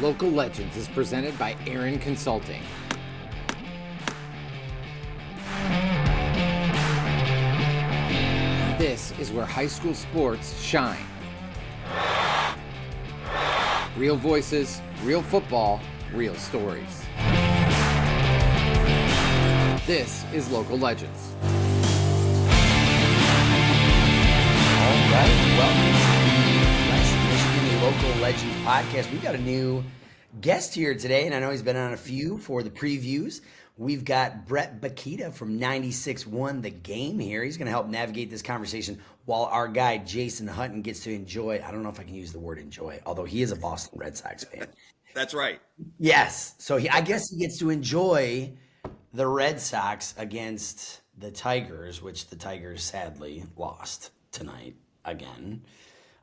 Local Legends is presented by Aaron Consulting. This is where high school sports shine. Real voices, real football, real stories. This is Local Legends. All right, welcome to the West Michigan Local Legends podcast. We've got a new guest here today, and I know he's been on a few for the previews. We've got Brett Bakita from 96.1 The Game here. He's going to help navigate this conversation while our guy Jason Hutton gets to enjoy. I don't know if I can use the word enjoy, although he is a Boston Red Sox fan. That's right. Yes, so I guess he gets to enjoy the Red Sox against the Tigers, which the Tigers sadly lost tonight again.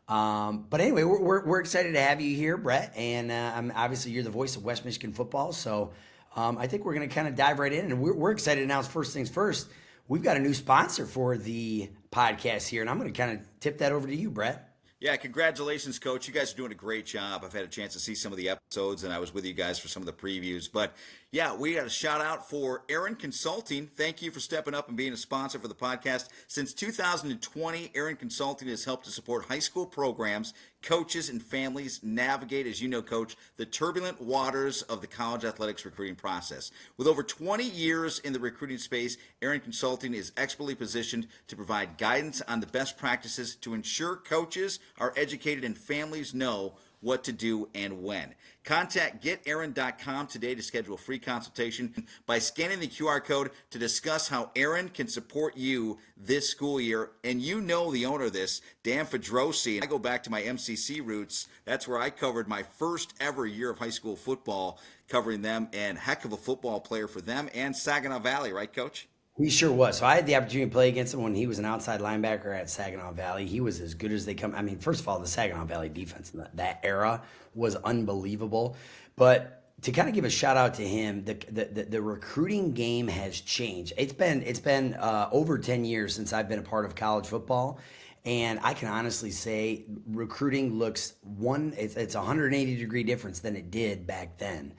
But anyway, we're excited to have you here, Brett, and obviously you're the voice of West Michigan football, so I think we're going to kind of dive right in, and we're excited to announce first things first. We've got a new sponsor for the podcast here, and I'm going to kind of tip that over to you, Brett. Yeah, congratulations, Coach. You guys are doing a great job. I've had a chance to see some of the episodes, and I was with you guys for some of the previews. But, yeah, we got a shout-out for Aaron Consulting. Thank you for stepping up and being a sponsor for the podcast. Since 2020, Aaron Consulting has helped to support high school programs, coaches, and families navigate, as you know, Coach, the turbulent waters of the college athletics recruiting process. With over 20 years in the recruiting space, Aaron Consulting is expertly positioned to provide guidance on the best practices to ensure coaches are educated and families know what to do and when. Contact getaaron.com today to schedule a free consultation by scanning the QR code to discuss how Aaron can support you this school year. And you know the owner of this, Dan Fedrosi. I go back to my MCC roots. That's where I covered my first ever year of high school football, covering them, and heck of a football player for them and Saginaw Valley, right, Coach? He sure was. So I had the opportunity to play against him when he was an outside linebacker at Saginaw Valley. He was as good as they come. I mean, first of all, the Saginaw Valley defense in that era was unbelievable. But to kind of give a shout out to him, the recruiting game has changed. It's been over 10 years since I've been a part of college football. And I can honestly say recruiting looks it's a 180-degree difference than it did back then.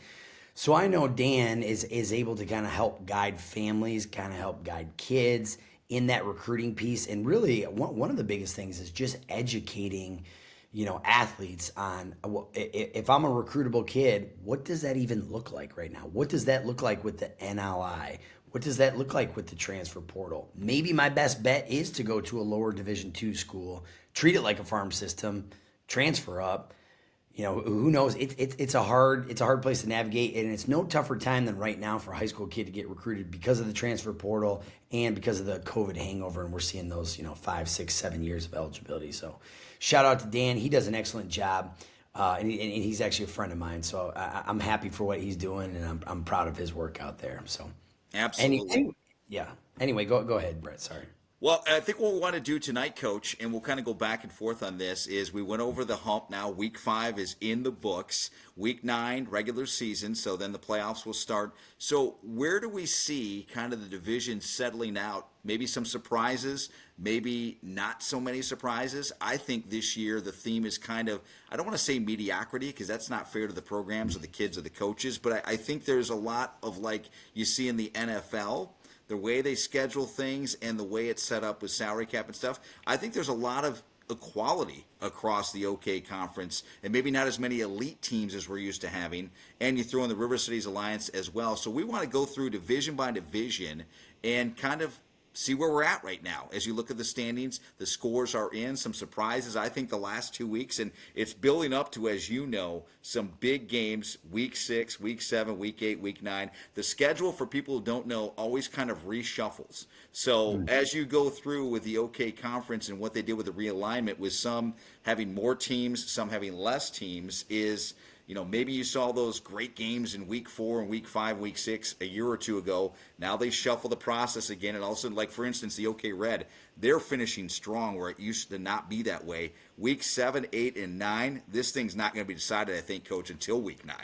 So I know Dan is able to kind of help guide families, kind of help guide kids in that recruiting piece. And really, one of the biggest things is just educating, athletes on, if I'm a recruitable kid, what does that even look like right now? What does that look like with the NLI? What does that look like with the transfer portal? Maybe my best bet is to go to a lower Division II school, treat it like a farm system, transfer up. Who knows? It's a hard place to navigate, and it's no tougher time than right now for a high school kid to get recruited because of the transfer portal and because of the COVID hangover, and we're seeing those 5, 6, 7 years of eligibility. So, shout out to Dan. He does an excellent job, and he's actually a friend of mine. So I'm happy for what he's doing, and I'm proud of his work out there. So absolutely, Anyway, go ahead, Brett. Sorry. Well, I think what we want to do tonight, Coach, and we'll kind of go back and forth on this, is we went over the hump now. Week 5 is in the books. Week 9, regular season, so then the playoffs will start. So where do we see kind of the division settling out? Maybe some surprises, maybe not so many surprises. I think this year the theme is kind of, I don't want to say mediocrity because that's not fair to the programs or the kids or the coaches, but I think there's a lot of like you see in the NFL, the way they schedule things and the way it's set up with salary cap and stuff. I think there's a lot of equality across the OK Conference and maybe not as many elite teams as we're used to having. And you throw in the River Cities Alliance as well. So we want to go through division by division and kind of see where we're at right now. As you look at the standings, the scores are in, some surprises, I think, the last 2 weeks, and it's building up to, as you know, some big games, week 6, week 7, week 8, week 9. The schedule, for people who don't know, always kind of reshuffles. So as you go through with the OK Conference and what they did with the realignment, with some having more teams, some having less teams, is maybe you saw those great games in week 4 and week 5, week 6 a year or two ago. Now they shuffle the process again. And also, like, for instance, the OK Red, they're finishing strong where it used to not be that way. Week 7, 8, and 9, this thing's not going to be decided, I think, Coach, until week 9.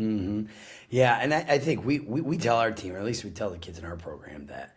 Mm-hmm. Yeah, and I think we tell our team, or at least we tell the kids in our program that,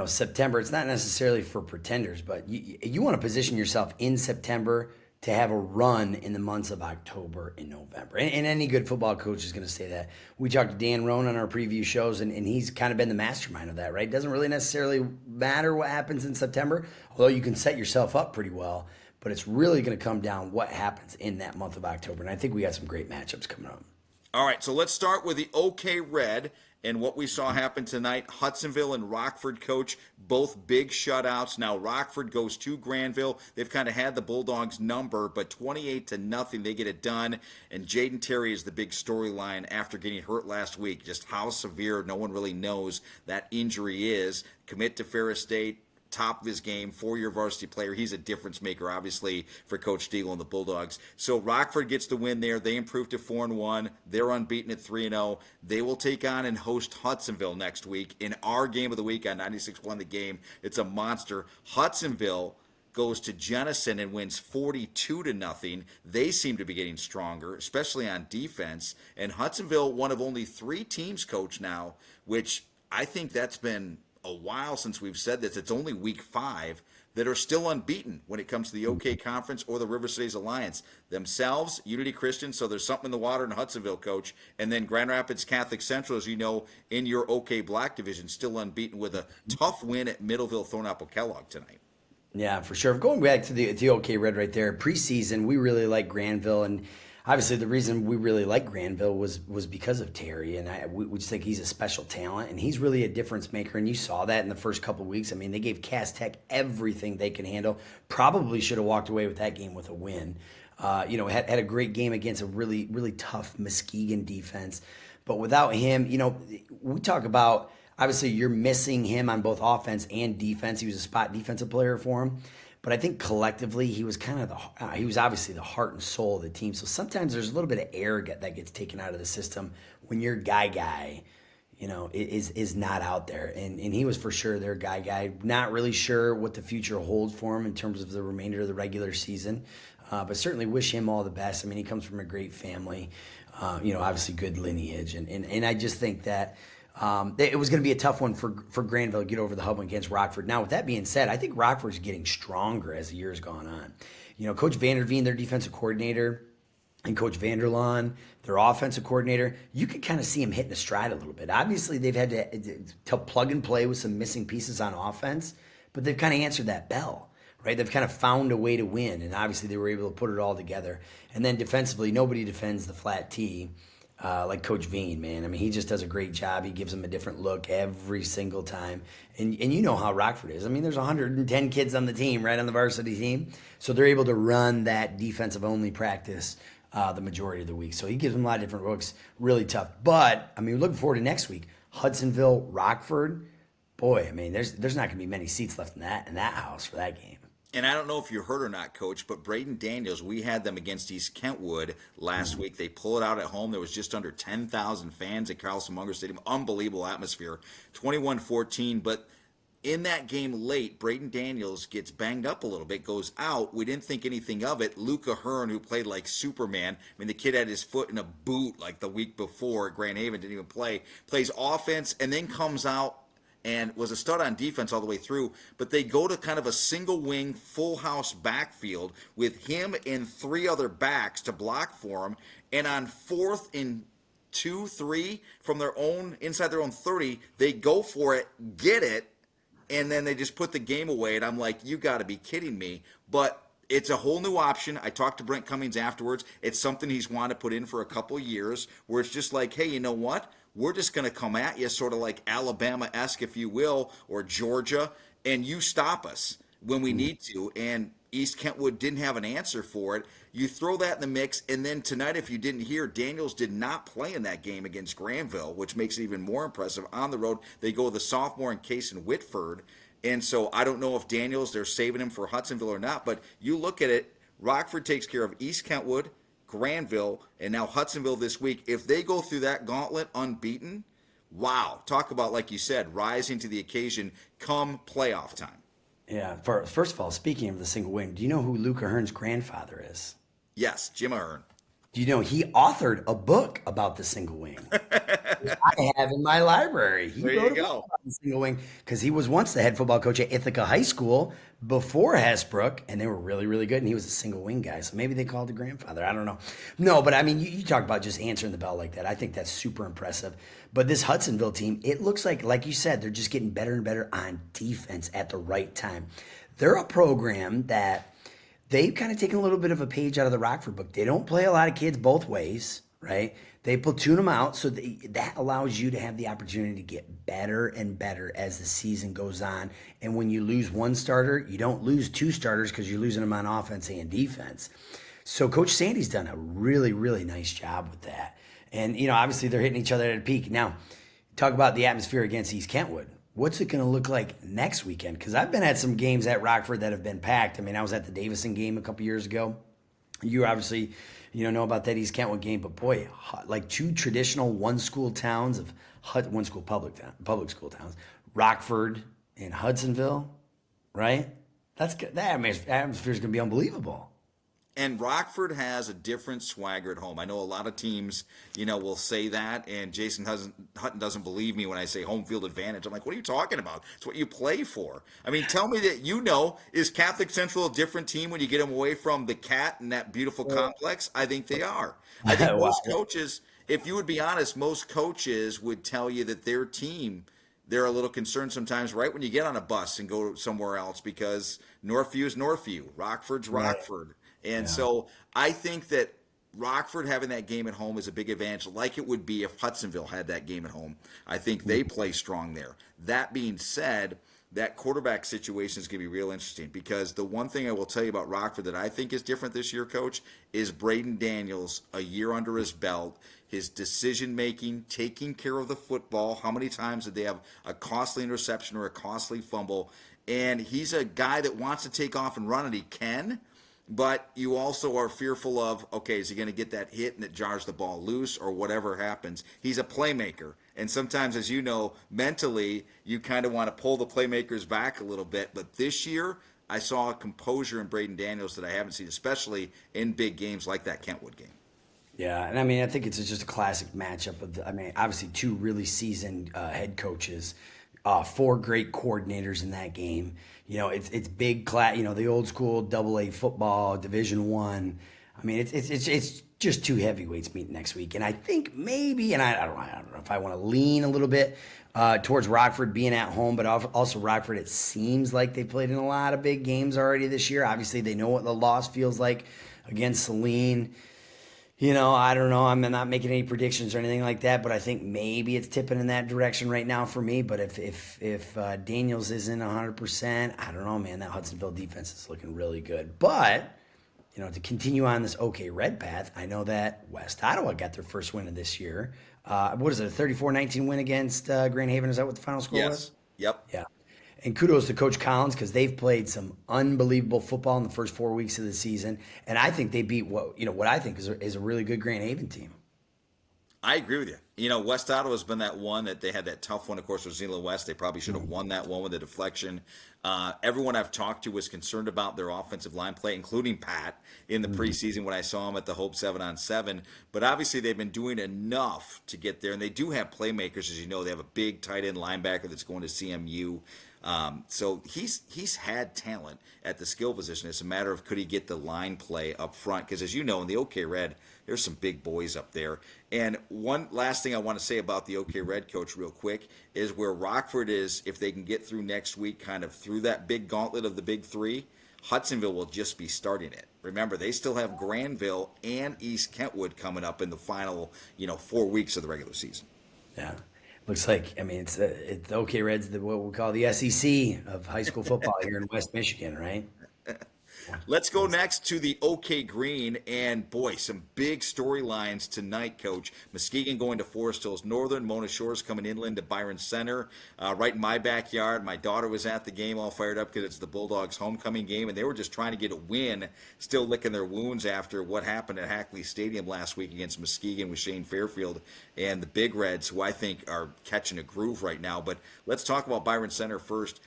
September, it's not necessarily for pretenders, but you want to position yourself in September to have a run in the months of October and November. And any good football coach is going to say that. We talked to Dan Roan on our preview shows, and he's kind of been the mastermind of that, right? It doesn't really necessarily matter what happens in September, although you can set yourself up pretty well. But it's really going to come down what happens in that month of October. And I think we got some great matchups coming up. All right, so let's start with the OK Red and what we saw happen tonight. Hudsonville and Rockford, coach, both big shutouts. Now Rockford goes to Granville. They've kind of had the Bulldogs number, but 28-0, they get it done. And Jaden Terry is the big storyline after getting hurt last week. Just how severe, no one really knows that injury is. Commit to Ferris State. Top of his game, 4-year varsity player. He's a difference maker, obviously, for Coach Deagle and the Bulldogs. So Rockford gets the win there. They improve to 4-1. They're unbeaten at 3-0. They will take on and host Hudsonville next week in our game of the week on 96.1 The Game. It's a monster. Hudsonville goes to Jenison and wins 42-0. They seem to be getting stronger, especially on defense. And Hudsonville, one of only 3 teams, coach, now, which I think that's been a while since we've said this. It's only week 5 that are still unbeaten when it comes to the OK Conference or the River Cities Alliance. Themselves, Unity Christian, so there's something in the water in Hudsonville, coach. And then Grand Rapids Catholic Central, as you know, in your OK Black division, still unbeaten with a tough win at Middleville Thornapple Kellogg tonight. Yeah, for sure. Going back to the OK Red right there, preseason, we really like Granville, and obviously the reason we really like Granville was because of Terry, and we just think he's a special talent, and he's really a difference maker, and you saw that in the first couple of weeks. I mean, they gave Cass Tech everything they can handle. Probably should have walked away with that game with a win. Had a great game against a really, really tough Muskegon defense, but without him, we talk about, obviously you're missing him on both offense and defense. He was a spot defensive player for him. But I think collectively he was he was obviously the heart and soul of the team. So sometimes there's a little bit of air that gets taken out of the system when your guy, is not out there. And he was for sure their guy. Not really sure what the future holds for him in terms of the remainder of the regular season. But certainly wish him all the best. I mean, he comes from a great family, obviously good lineage. And I just think that it was going to be a tough one for Granville to get over the hump against Rockford. Now, with that being said, I think Rockford's getting stronger as the year's gone on. Coach Vanderveen, their defensive coordinator, and Coach Vanderlaan, their offensive coordinator, you can kind of see them hitting a stride a little bit. Obviously, they've had to plug and play with some missing pieces on offense, but they've kind of answered that bell, right? They've kind of found a way to win, and obviously they were able to put it all together. And then defensively, nobody defends the flat T like Coach Veen, man. I mean, he just does a great job. He gives them a different look every single time. And you know how Rockford is. I mean, there's 110 kids on the team, right, on the varsity team. So they're able to run that defensive-only practice the majority of the week. So he gives them a lot of different looks. Really tough. But, I mean, we're looking forward to next week. Hudsonville, Rockford. Boy, I mean, there's not going to be many seats left in that house for that game. And I don't know if you heard or not, Coach, but Braden Daniels, we had them against East Kentwood last week. They pull it out at home. There was just under 10,000 fans at Carlson Munger Stadium. Unbelievable atmosphere. 21-14. But in that game late, Braden Daniels gets banged up a little bit, goes out. We didn't think anything of it. Luca Hearn, who played like Superman, I mean, the kid had his foot in a boot like the week before at Grand Haven, didn't even play, plays offense, and then comes out and was a stud on defense all the way through. But they go to kind of a single wing, full house backfield with him and 3 other backs to block for him. And on 4th and 2, 3 from their own, inside their own 30, they go for it, get it, and then they just put the game away. And I'm like, you got to be kidding me. But it's a whole new option. I talked to Brent Cummings afterwards. It's something he's wanted to put in for a couple of years, where it's just like, hey, you know what? We're just going to come at you sort of like Alabama-esque, if you will, or Georgia, and you stop us when we need to. And East Kentwood didn't have an answer for it. You throw that in the mix, and then tonight, if you didn't hear, Daniels did not play in that game against Granville, which makes it even more impressive. On the road, they go with a sophomore in Case and Whitford. And so I don't know if Daniels, they're saving him for Hudsonville or not, but you look at it, Rockford takes care of East Kentwood, Granville, and now Hudsonville this week. If they go through that gauntlet unbeaten, wow. Talk about, like you said, rising to the occasion come playoff time. Yeah. First of all, speaking of the single wing, do you know who Luca Hearn's grandfather is? Yes, Jim Ahern. Do you know he authored a book about the single wing? I have in my library. He There you wrote a book go. about the single wing because he was once the head football coach at Ithaca High School before Hesbrook, and they were really, really good. And he was a single wing guy, so maybe they called the grandfather. I don't know. No, but I mean, you talk about just answering the bell like that. I think that's super impressive. But this Hudsonville team, it looks like you said, they're just getting better and better on defense at the right time. They're a program that they've kind of taken a little bit of a page out of the Rockford book. They don't play a lot of kids both ways, right? They platoon them out, so that allows you to have the opportunity to get better and better as the season goes on. And when you lose one starter, you don't lose two starters because you're losing them on offense and defense. So Coach Sandy's done a really, really nice job with that. And, obviously they're hitting each other at a peak. Now, talk about the atmosphere against East Kentwood. What's it going to look like next weekend? Because I've been at some games at Rockford that have been packed. I mean, I was at the Davison game a couple years ago. You obviously, know about that East Kentwood game, but boy, like two traditional one-school towns of one-school public school towns, Rockford and Hudsonville, right? That's good. That atmosphere is going to be unbelievable. And Rockford has a different swagger at home. I know a lot of teams, will say that, and Jason Hutton doesn't believe me when I say home field advantage. I'm like, what are you talking about? It's what you play for. I mean, tell me that is Catholic Central a different team when you get them away from the Cat and that beautiful complex? I think they are. I think Wow. most coaches, if you would be honest, most coaches would tell you that their team, they're a little concerned sometimes right when you get on a bus and go somewhere else because Northview is Northview, Rockford's Rockford. And so I think that Rockford having that game at home is a big advantage, like it would be if Hudsonville had that game at home. I think they play strong there. That being said, that quarterback situation is going to be real interesting because the one thing I will tell you about Rockford that I think is different this year, Coach, is Braden Daniels, a year under his belt, his decision making, taking care of the football. How many times did they have a costly interception or a costly fumble? And he's a guy that wants to take off and run, and he can. But you also are fearful of, okay, is he going to get that hit and it jars the ball loose or whatever happens? He's a playmaker. And sometimes, as you know, mentally, you kind of want to pull the playmakers back a little bit. But this year, I saw a composure in Braden Daniels that I haven't seen, especially in big games like that Kentwood game. Yeah, and I mean, I think it's just a classic matchup of obviously two really seasoned head coaches, four great coordinators in that game. It's big class. The old school AA football, Division One. I mean, it's just two heavyweights meeting next week, and I think maybe, and I don't know if I want to lean a little bit towards Rockford being at home, but also Rockford. It seems like they played in a lot of big games already this year. Obviously, they know what the loss feels like against Saline. I don't know. I'm not making any predictions or anything like that, but I think maybe it's tipping in that direction right now for me. But if Daniels isn't 100%, I don't know, man. That Hudsonville defense is looking really good. But to continue on this OK Red path, I know that West Ottawa got their first win of this year. What is it? A 34-19 win against Grand Haven? Is that what the final score was? Yep. Yeah. And kudos to Coach Collins because they've played some unbelievable football in the first 4 weeks of the season, and I think they beat what I think is a really good Grand Haven team. I agree with you. West Ottawa's been that one that they had that tough one, of course, with Zeeland West. They probably should have won that one with a deflection. Everyone I've talked to was concerned about their offensive line play, including Pat in the preseason when I saw him at the Hope 7-on-7. But obviously they've been doing enough to get there, and they do have playmakers, as you know. They have a big tight end linebacker that's going to CMU. So he's had talent at the skill position. It's a matter of could he get the line play up front? Because as you know, in the OK Red, there's some big boys up there. And one last thing I want to say about the OK Red, Coach, real quick, is where Rockford is, if they can get through next week, kind of through that big gauntlet of the big three, Hudsonville will just be starting it. Remember, they still have Granville and East Kentwood coming up in the final, 4 weeks of the regular season. Yeah. Looks like, it's the OK Reds, what we call the SEC of high school football here in West Michigan, right? Let's go next to the OK Green, and boy, some big storylines tonight, Coach. Muskegon going to Forest Hills Northern, Mona Shores coming inland to Byron Center, right in my backyard. My daughter was at the game all fired up because it's the Bulldogs' homecoming game, and they were just trying to get a win, still licking their wounds after what happened at Hackley Stadium last week against Muskegon with Shane Fairfield and the Big Reds, who I think are catching a groove right now. But let's talk about Byron Center first.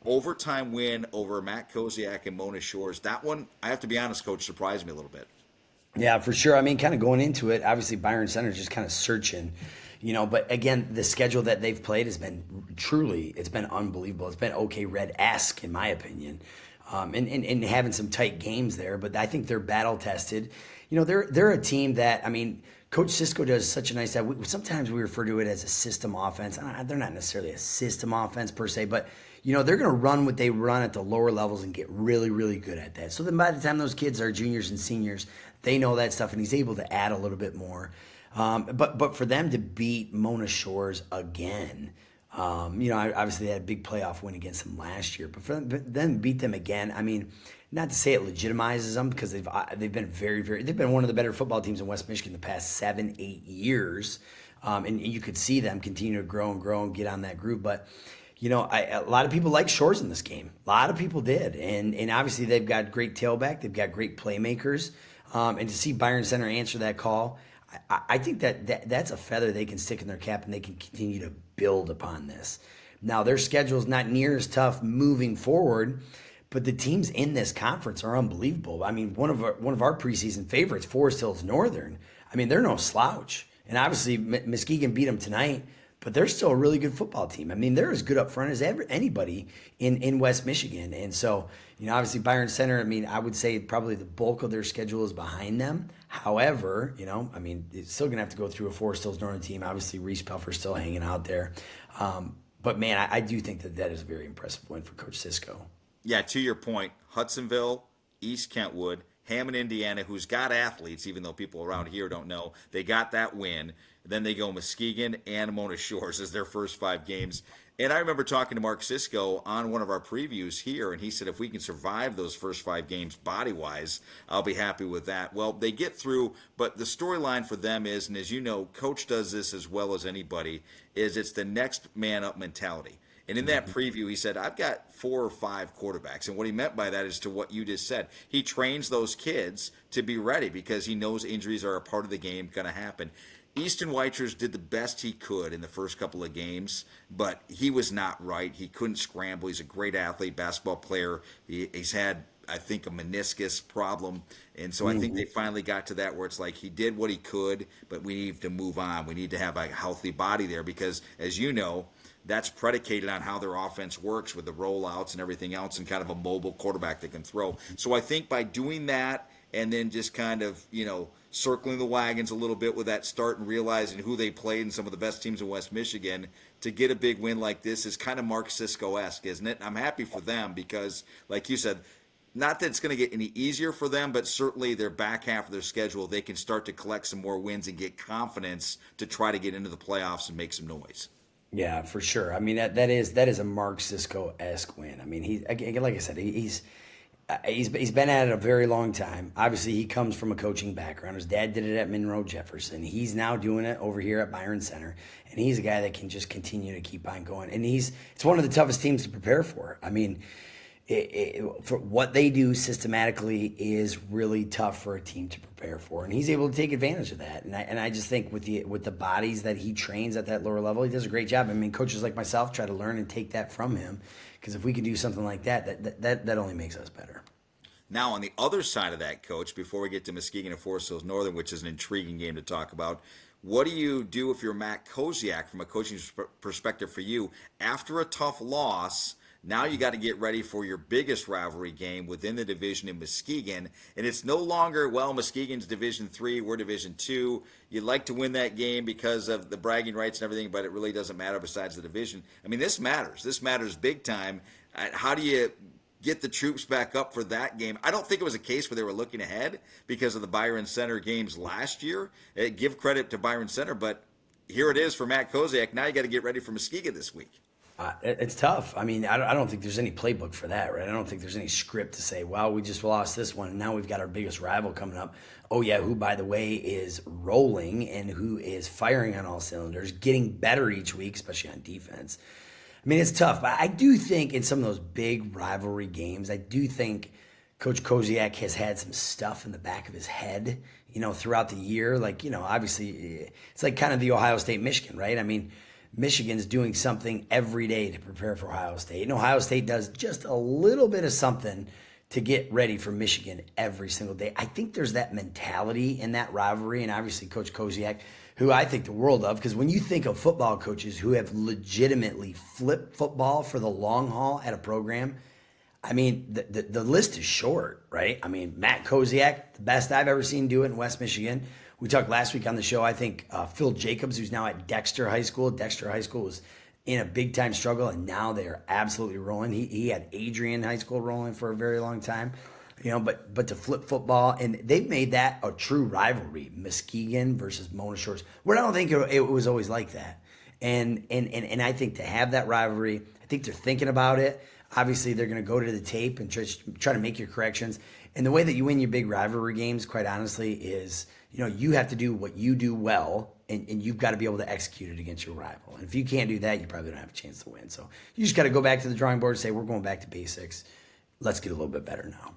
Overtime win over Matt Koziak and Mona Shores. That one, I have to be honest, Coach, surprised me a little bit. Yeah, for sure. I mean, kind of going into it, obviously Byron Center is just kind of searching, but again, the schedule that they've played has been it's been unbelievable. It's been OK Red-esque, in my opinion, and having some tight games there. But I think they're battle tested. They're a team that, I mean, Coach Cisco does such a nice job. Sometimes we refer to it as a system offense. They're not necessarily a system offense per se, but they're going to run what they run at the lower levels and get really, really good at that. So then by the time those kids are juniors and seniors, they know that stuff, and he's able to add a little bit more. But for them to beat Mona Shores again, obviously they had a big playoff win against them last year, but for them to beat them again, I mean, not to say it legitimizes them, because they've been they've been one of the better football teams in West Michigan the past 7-8 years, and you could see them continue to grow and get on that groove. But a lot of people like Shores in this game. A lot of people did, and obviously they've got great tailback, they've got great playmakers, and to see Byron Center answer that call, I think that's a feather they can stick in their cap, and they can continue to build upon this. Now their schedule is not near as tough moving forward, but the teams in this conference are unbelievable. I mean, one of our preseason favorites, Forest Hills Northern. I mean, they're no slouch, and obviously Muskegon beat them tonight, but they're still a really good football team. I mean, they're as good up front as anybody in West Michigan, and so obviously Byron Center. I mean, I would say probably the bulk of their schedule is behind them. However, I mean, it's still gonna have to go through a Forest Hills Northern team. Obviously, Reese Pelfer's still hanging out there, but man, I do think that is a very impressive win for Coach Cisco. Yeah, to your point, Hudsonville, East Kentwood, Hammond, Indiana, who's got athletes, even though people around here don't know, they got that win. Then they go Muskegon and Mona Shores as their first 5 games. And I remember talking to Mark Cisco on one of our previews here, and he said if we can survive those first 5 games body-wise, I'll be happy with that. Well, they get through, but the storyline for them is, and as you know, Coach does this as well as anybody, is it's the next man-up mentality. And in that preview, he said, I've got 4 or 5 quarterbacks. And what he meant by that is to what you just said. He trains those kids to be ready because he knows injuries are a part of the game, going to happen. Easton Weichers did the best he could in the first couple of games, but he was not right. He couldn't scramble. He's a great athlete, basketball player. He's had, I think, a meniscus problem. And so I think they finally got to that where it's like he did what he could, but we need to move on. We need to have a healthy body there because, as you know, that's predicated on how their offense works with the rollouts and everything else and kind of a mobile quarterback that can throw. So I think by doing that and then just kind of, circling the wagons a little bit with that start and realizing who they played and some of the best teams in West Michigan to get a big win like this is kind of Mark Cisco-esque, isn't it? I'm happy for them because, like you said, not that it's going to get any easier for them, but certainly their back half of their schedule, they can start to collect some more wins and get confidence to try to get into the playoffs and make some noise. Yeah, for sure. I mean, that is a Mark Cisco-esque win. I mean, like I said, he's been at it a very long time. Obviously, he comes from a coaching background. His dad did it at Monroe Jefferson. He's now doing it over here at Byron Center, and he's a guy that can just continue to keep on going. And it's one of the toughest teams to prepare for. I mean, for what they do systematically is really tough for a team to prepare for, and he's able to take advantage of that. And I just think with the bodies that he trains at that lower level, he does a great job. I mean, coaches like myself try to learn and take that from him, because if we can do something like that only makes us better. Now, on the other side of that, Coach, before we get to Muskegon and Forest Hills Northern, which is an intriguing game to talk about, what do you do if you're Matt Koziak from a coaching perspective for you after a tough loss? Now you got to get ready for your biggest rivalry game within the division in Muskegon. And it's no longer, well, Muskegon's Division 3, we're Division 2. You'd like to win that game because of the bragging rights and everything, but it really doesn't matter besides the division. I mean, this matters. This matters big time. How do you get the troops back up for that game? I don't think it was a case where they were looking ahead because of the Byron Center games last year. Give credit to Byron Center, but here it is for Matt Koziak. Now you got to get ready for Muskegon this week. It's tough. I mean, I don't think there's any playbook for that, right? I don't think there's any script to say, well, we just lost this one, and now we've got our biggest rival coming up. Oh, yeah, who, by the way, is rolling and who is firing on all cylinders, getting better each week, especially on defense. I mean, it's tough. But I do think in some of those big rivalry games, I do think Coach Koziak has had some stuff in the back of his head, throughout the year. Like, obviously, it's like kind of the Ohio State-Michigan, right? I mean, Michigan's doing something every day to prepare for Ohio State. And Ohio State does just a little bit of something to get ready for Michigan every single day. I think there's that mentality in that rivalry, and obviously Coach Koziak, who I think the world of, because when you think of football coaches who have legitimately flipped football for the long haul at a program, I mean, the list is short, right? I mean, Matt Koziak, the best I've ever seen do it in West Michigan. We talked last week on the show, I think Phil Jacobs, who's now at Dexter High School. Dexter High School was in a big time struggle, and now they're absolutely rolling. He had Adrian High School rolling for a very long time, but to flip football, and they've made that a true rivalry, Muskegon versus Mona Shores. Where I don't think it was always like that, and I think to have that rivalry, I think they're thinking about it. Obviously, they're going to go to the tape and try to make your corrections. And the way that you win your big rivalry games, quite honestly, is you have to do what you do well, and you've got to be able to execute it against your rival. And if you can't do that, you probably don't have a chance to win. So you just got to go back to the drawing board and say, we're going back to basics. Let's get a little bit better now.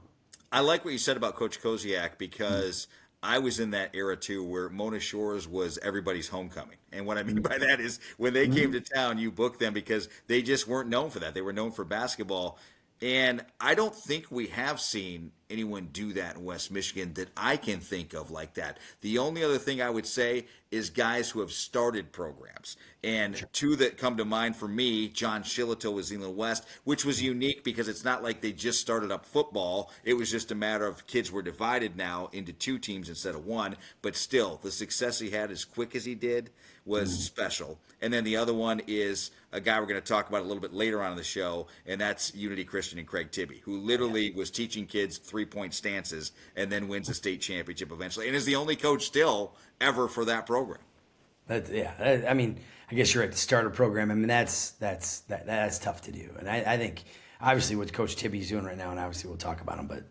I like what you said about Coach Koziak because I was in that era too, where Mona Shores was everybody's homecoming. And what I mean by that is when they came to town, you booked them because they just weren't known for that. They were known for basketball. And I don't think we have seen anyone do that in West Michigan that I can think of like that. The only other thing I would say is guys who have started programs. And two that come to mind for me, John Shillito was Zeeland West, which was unique because it's not like they just started up football. It was just a matter of kids were divided now into two teams instead of one. But still, the success he had as quick as he did was special. And then the other one is a guy we're going to talk about a little bit later on in the show, and that's Unity Christian and Craig Tibby, who literally was teaching kids three-point stances and then wins a state championship eventually, and is the only coach still ever for that program. I mean, I guess you're right. The starter program. I mean, that's tough to do, and I think obviously what Coach Tibby's doing right now, and obviously we'll talk about him, but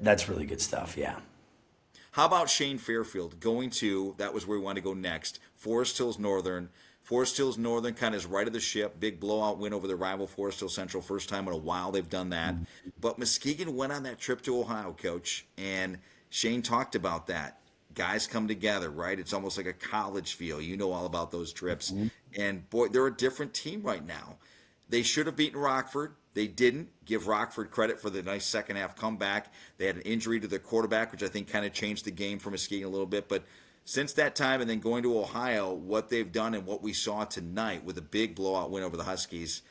that's really good stuff. Yeah. How about Shane Fairfield going to, that was where we wanted to go next, Forest Hills Northern. Forest Hills Northern kind of is right of the ship. Big blowout win over the rival Forest Hills Central. First time in a while they've done that. But Muskegon went on that trip to Ohio, Coach, and Shane talked about that. Guys come together, right? It's almost like a college feel. You know all about those trips. And, boy, they're a different team right now. They should have beaten Rockford. They didn't. Give Rockford credit for the nice second half comeback. They had an injury to their quarterback, which I think kind of changed the game for Muskegon a little bit. But since that time and then going to Ohio, what they've done and what we saw tonight with a big blowout win over the Huskies,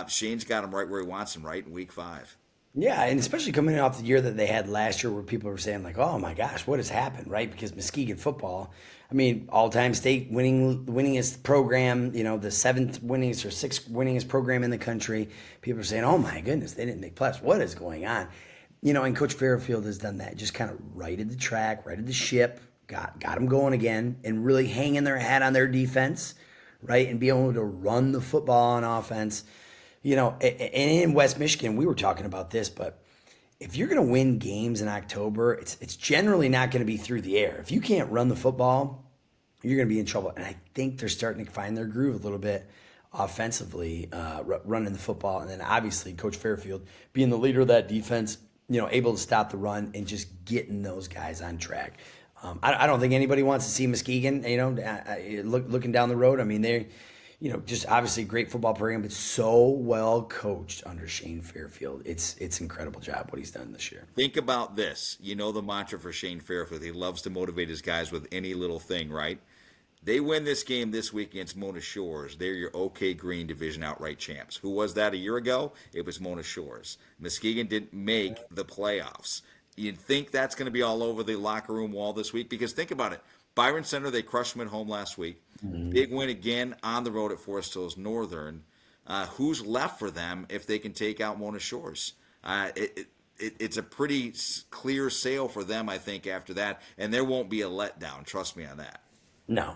Shane's got them right where he wants them, right, in week 5. Yeah, and especially coming off the year that they had last year where people were saying like, oh my gosh, what has happened, right? Because Muskegon football, I mean, all-time state winningest program, the 7th winningest or 6th winningest program in the country. People are saying, oh my goodness, they didn't make playoffs. What is going on? And Coach Fairfield has done that, just kind of righted the track, righted the ship, got them going again, and really hanging their hat on their defense, right? And be able to run the football on offense. And in West Michigan, we were talking about this, but if you're going to win games in October, it's generally not going to be through the air. If you can't run the football, you're going to be in trouble. And I think they're starting to find their groove a little bit offensively, running the football. And then obviously Coach Fairfield being the leader of that defense, able to stop the run and just getting those guys on track. I don't think anybody wants to see Muskegon, looking down the road. I mean, they're just obviously a great football program, but so well coached under Shane Fairfield. It's incredible job what he's done this year. Think about this. The mantra for Shane Fairfield. He loves to motivate his guys with any little thing, right? They win this game this week against Mona Shores. They're your OK Green Division outright champs. Who was that a year ago? It was Mona Shores. Muskegon didn't make the playoffs. You'd think that's going to be all over the locker room wall this week because think about it. Byron Center, they crushed them at home last week. Big win again on the road at Forest Hills Northern. Who's left for them if they can take out Mona Shores? It's a pretty clear sail for them, I think, after that, and there won't be a letdown. Trust me on that. No.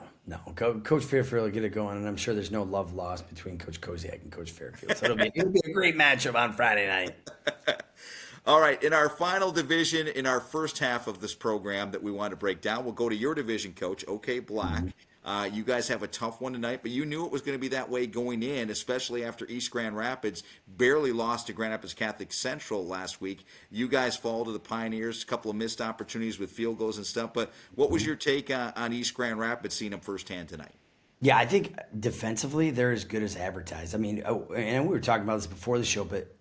Coach Fairfield will get it going, and I'm sure there's no love lost between Coach Koziak and Coach Fairfield. So it'll be a great matchup on Friday night. All right, in our final division, in our first half of this program that we want to break down, we'll go to your division, Coach, OK Black. You guys have a tough one tonight, but you knew it was going to be that way going in, especially after East Grand Rapids barely lost to Grand Rapids Catholic Central last week. You guys fall to the Pioneers, a couple of missed opportunities with field goals and stuff, but what was your take on East Grand Rapids seeing them firsthand tonight? Yeah, I think defensively they're as good as advertised. I mean, and we were talking about this before the show, but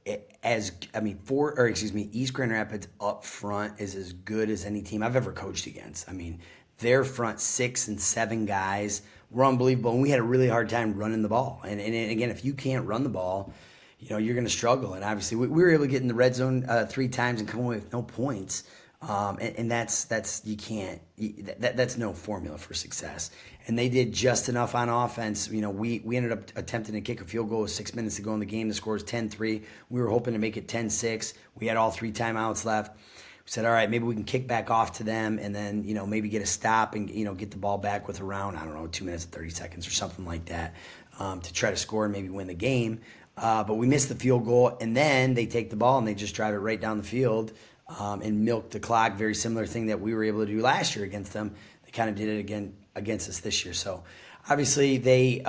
East Grand Rapids up front is as good as any team I've ever coached against. I mean, their front 6 and 7 guys were unbelievable, and we had a really hard time running the ball. And again, if you can't run the ball, you're going to struggle. And obviously, we were able to get in the red zone 3 times and come away with no points. And that's you can't that's no formula for success. And they did just enough on offense. We ended up attempting to kick a field goal with 6 minutes to go in the game. The score is 10-3. We were hoping to make it 10-6. We had all 3 timeouts left. We said, all right, maybe we can kick back off to them and then, maybe get a stop and, get the ball back with around, I don't know, 2 minutes and 30 seconds or something like that, to try to score and maybe win the game. But we missed the field goal, and then they take the ball and they just drive it right down the field and milk the clock. Very similar thing that we were able to do last year against them. They kind of did it again against us this year. So obviously they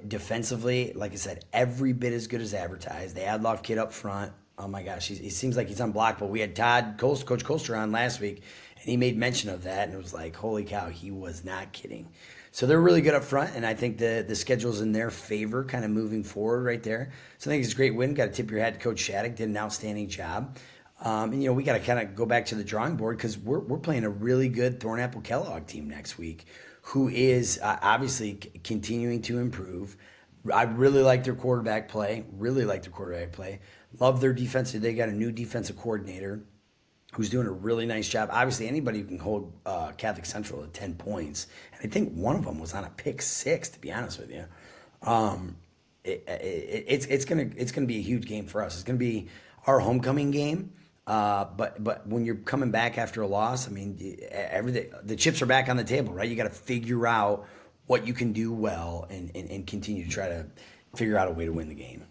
defensively, like I said, every bit as good as advertised. They had Love Kid up front. Oh my gosh, he seems like he's unblockable. We had Coach Colster on last week, and he made mention of that, and it was like, holy cow, he was not kidding. So they're really good up front, and I think the schedule's in their favor kind of moving forward right there. So I think it's a great win. Got to tip your hat to Coach Shattuck, did an outstanding job. And we got to kind of go back to the drawing board because we're playing a really good Thornapple Kellogg team next week, who is obviously continuing to improve. I really like their quarterback play. Love their defense. They got a new defensive coordinator who's doing a really nice job. Obviously, anybody who can hold Catholic Central to 10 points, and I think one of them was on a pick 6. To be honest with you, it's gonna be a huge game for us. It's gonna be our homecoming game. But when you're coming back after a loss, I mean, everything, the chips are back on the table, right? You got to figure out what you can do well and continue to try to figure out a way to win the game.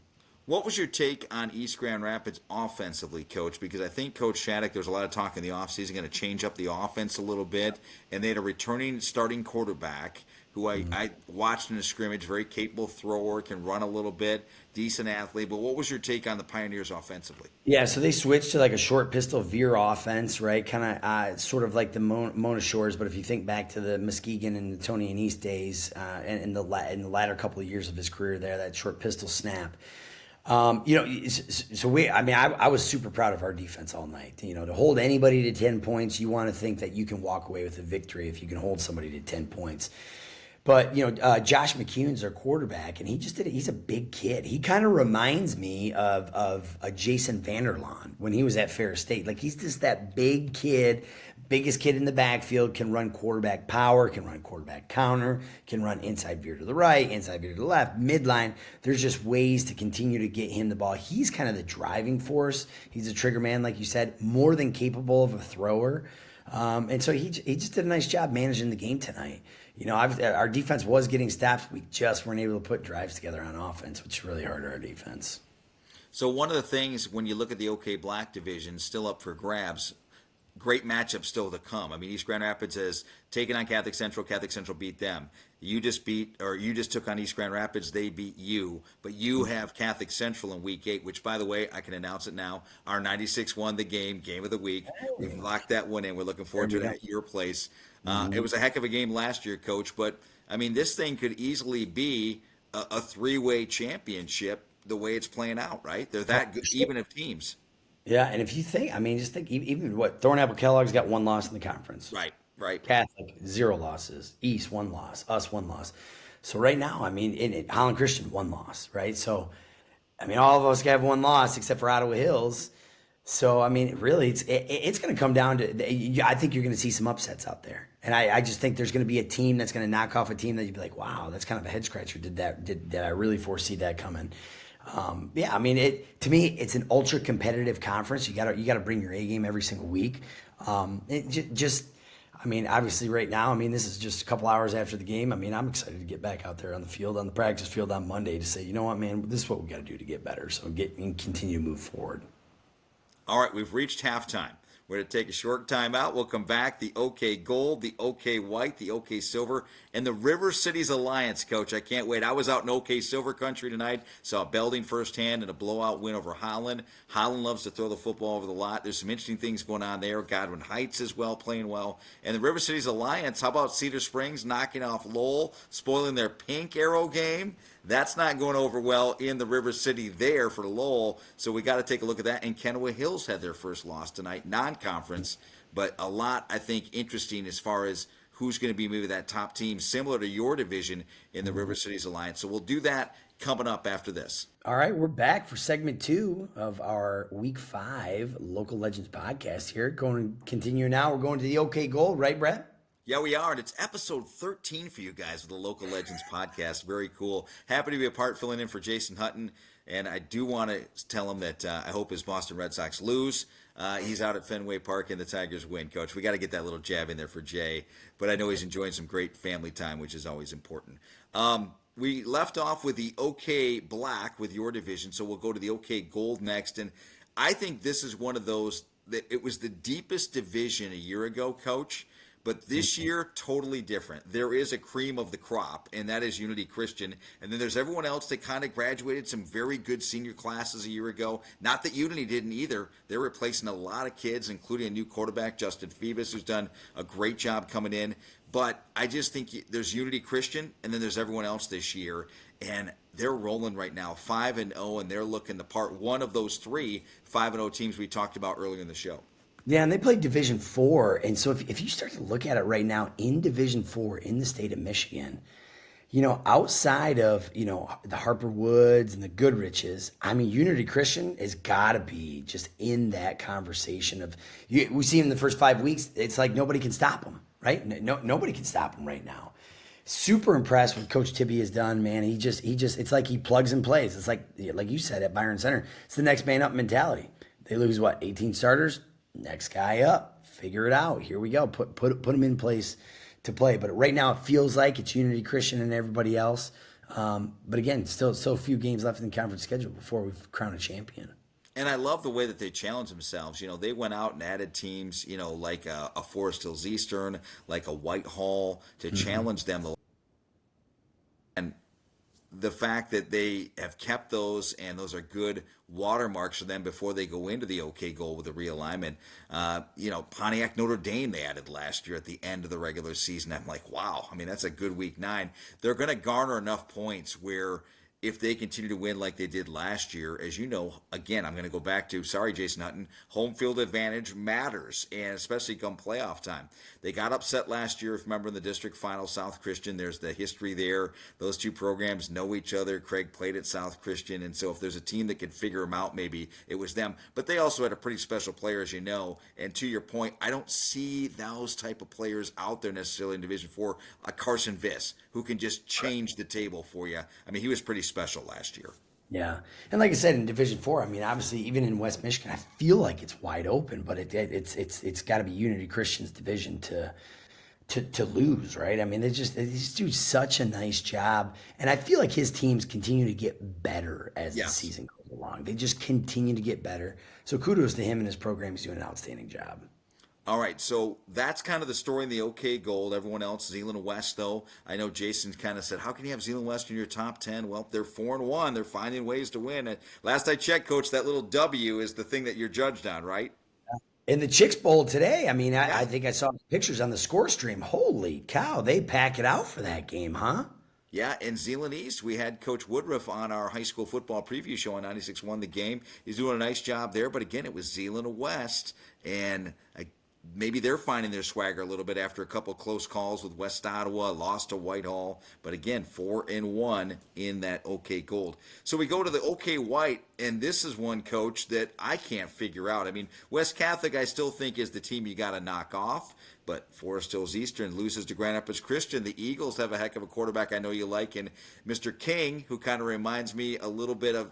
What was your take on East Grand Rapids offensively, Coach? Because I think Coach Shattuck, there's a lot of talk in the offseason, going to change up the offense a little bit. And they had a returning starting quarterback who I watched in a scrimmage, very capable thrower, can run a little bit, decent athlete. But what was your take on the Pioneers offensively? Yeah, so they switched to like a short pistol veer offense, right? Kind of sort of like the Mona Shores, but if you think back to the Muskegon and the Tony Anise days, and in the latter couple of years of his career there, that short pistol snap. I was super proud of our defense all night. To hold anybody to 10 points, you want to think that you can walk away with a victory if you can hold somebody to 10 points. But, Josh McCune's our quarterback, and he's a big kid. He kind of reminds me of a Jason Vanderlaan when he was at Ferris State. Like, he's just that big kid, biggest kid in the backfield, can run quarterback power, can run quarterback counter, can run inside veer to the right, inside veer to the left, midline. There's just ways to continue to get him the ball. He's kind of the driving force. He's a trigger man, like you said, more than capable of a thrower. And so he just did a nice job managing the game tonight. Our defense was getting stops. We just weren't able to put drives together on offense, which really hurt our defense. So one of the things when you look at the OK Black division, still up for grabs, great matchup still to come. I mean, East Grand Rapids has taken on Catholic Central. Catholic Central beat them. You just took on East Grand Rapids. They beat you. But you have Catholic Central in Week 8, which, by the way, I can announce it now. Our 96 won the game of the week. We've locked that one in. We're looking forward to it at your place. It was a heck of a game last year, Coach. But, I mean, this thing could easily be a three-way championship the way it's playing out, right? They're that good, even of teams. Yeah, and if you think, just think, even what Thornapple Kellogg's got 1 loss in the conference. Right. Catholic, 0 losses. East, 1 loss. Us, 1 loss. So right now, Holland Christian, 1 loss, right? So, all of us have 1 loss except for Ottawa Hills. So, really, it's going to come down to, I think you're going to see some upsets out there. And I just think there's going to be a team that's going to knock off a team that you'd be like, wow, that's kind of a head scratcher. Did I really foresee that coming? To me, it's an ultra competitive conference. You got to bring your A game every single week. Obviously right now, this is just a couple hours after the game. I'm excited to get back out there on the field, on the practice field on Monday to say, you know what, man, this is what we got to do to get better. So continue to move forward. All right, we've reached halftime. We're going to take a short time out. We'll come back. The OK Gold, the OK White, the OK Silver, and the River Cities Alliance, Coach. I can't wait. I was out in OK Silver country tonight. Saw Belding firsthand in a blowout win over Holland. Holland loves to throw the football over the lot. There's some interesting things going on there. Godwin Heights as well, playing well. And the River Cities Alliance, how about Cedar Springs knocking off Lowell, spoiling their pink arrow game? That's not going over well in the River City there for Lowell, so we got to take a look at that. And Kennewick Hills had their first loss tonight, non-conference, but a lot, I think, interesting as far as who's going to be maybe that top team, similar to your division in the River Cities Alliance. So we'll do that coming up after this. All right, we're back for segment 2 of our Week 5 Local Legends podcast here. Going to continue now. We're going to the OK Gold, right, Brett? Yeah, we are, and it's episode 13 for you guys with the Local Legends podcast. Very cool. Happy to be a part filling in for Jason Hutton, and I do want to tell him that I hope his Boston Red Sox lose. He's out at Fenway Park and the Tigers win, Coach. We got to get that little jab in there for Jay, but I know he's enjoying some great family time, which is always important. We left off with the OK Black with your division, so we'll go to the OK Gold next, and I think this is one of those that it was the deepest division a year ago, Coach. But this year, totally different. There is a cream of the crop, and that is Unity Christian. And then there's everyone else that kind of graduated some very good senior classes a year ago. Not that Unity didn't either. They're replacing a lot of kids, including a new quarterback, Justin Phoebus, who's done a great job coming in. But I just think there's Unity Christian, and then there's everyone else this year. And they're rolling right now, 5-0, and they're looking the part one of those 3 5-0 teams we talked about earlier in the show. Yeah, and they played Division 4. And so if you start to look at it right now in Division 4 in the state of Michigan, outside of, the Harper Woods and the Goodriches, I mean, Unity Christian has got to be just in that conversation of, we see him in the first 5 weeks, it's like nobody can stop him, right? Nobody can stop him right now. Super impressed with Coach Tibby has done, man. He just, it's like he plugs and plays. It's like you said at Byron Center, it's the next man up mentality. They lose, 18 starters? Next guy up, figure it out. Here we go. Put them in place to play. But right now it feels like it's Unity Christian and everybody else. But again, still so few games left in the conference schedule before we crown a champion. And I love the way that they challenge themselves. They went out and added teams, like a Forest Hills Eastern, like a Whitehall, to challenge them. And the fact that they have kept those, and those are good watermarks for them before they go into the OK Goal with the realignment. Pontiac Notre Dame they added last year at the end of the regular season. I'm like, wow. I mean, that's a good week 9. They're going to garner enough points where if they continue to win like they did last year, as you know, again, I'm going to go back to, sorry, Jason Hutton, home field advantage matters, and especially come playoff time. They got upset last year, if you remember, in the district final, South Christian. There's the history there. Those 2 programs know each other. Craig played at South Christian, and so if there's a team that could figure them out, maybe it was them. But they also had a pretty special player, as you know, and to your point, I don't see those type of players out there necessarily in Division 4, like Carson Viss, who can just change the table for you. I mean, he was pretty special last year. Yeah. And like I said, in Division 4, I mean, obviously, even in West Michigan, I feel like it's wide open, but it's got to be Unity Christian's division to lose, right? I mean, they just do such a nice job. And I feel like his teams continue to get better as the season goes along. They just continue to get better. So kudos to him and his program. He's doing an outstanding job. All right, so that's kind of the story in the OK Gold. Everyone else, Zeeland West, though. I know Jason kind of said, how can you have Zeeland West in your top 10? Well, they're 4-1. They're finding ways to win. And last I checked, Coach, that little W is the thing that you're judged on, right? In the Chicks Bowl today, I mean, I think I saw pictures on the score stream. Holy cow, they pack it out for that game, huh? Yeah, in Zeeland East, we had Coach Woodruff on our high school football preview show on 96.1 The Game. He's doing a nice job there, but again, it was Zeeland West, and maybe they're finding their swagger a little bit after a couple close calls with West Ottawa, lost to Whitehall, but again, 4-1 in that OK Gold. So we go to the OK White, and this is one, Coach, that I can't figure out. I mean, West Catholic I still think is the team you got to knock off, but Forest Hills Eastern loses to Grand Rapids Christian. The Eagles have a heck of a quarterback I know you like, and Mr. King, who kind of reminds me a little bit of,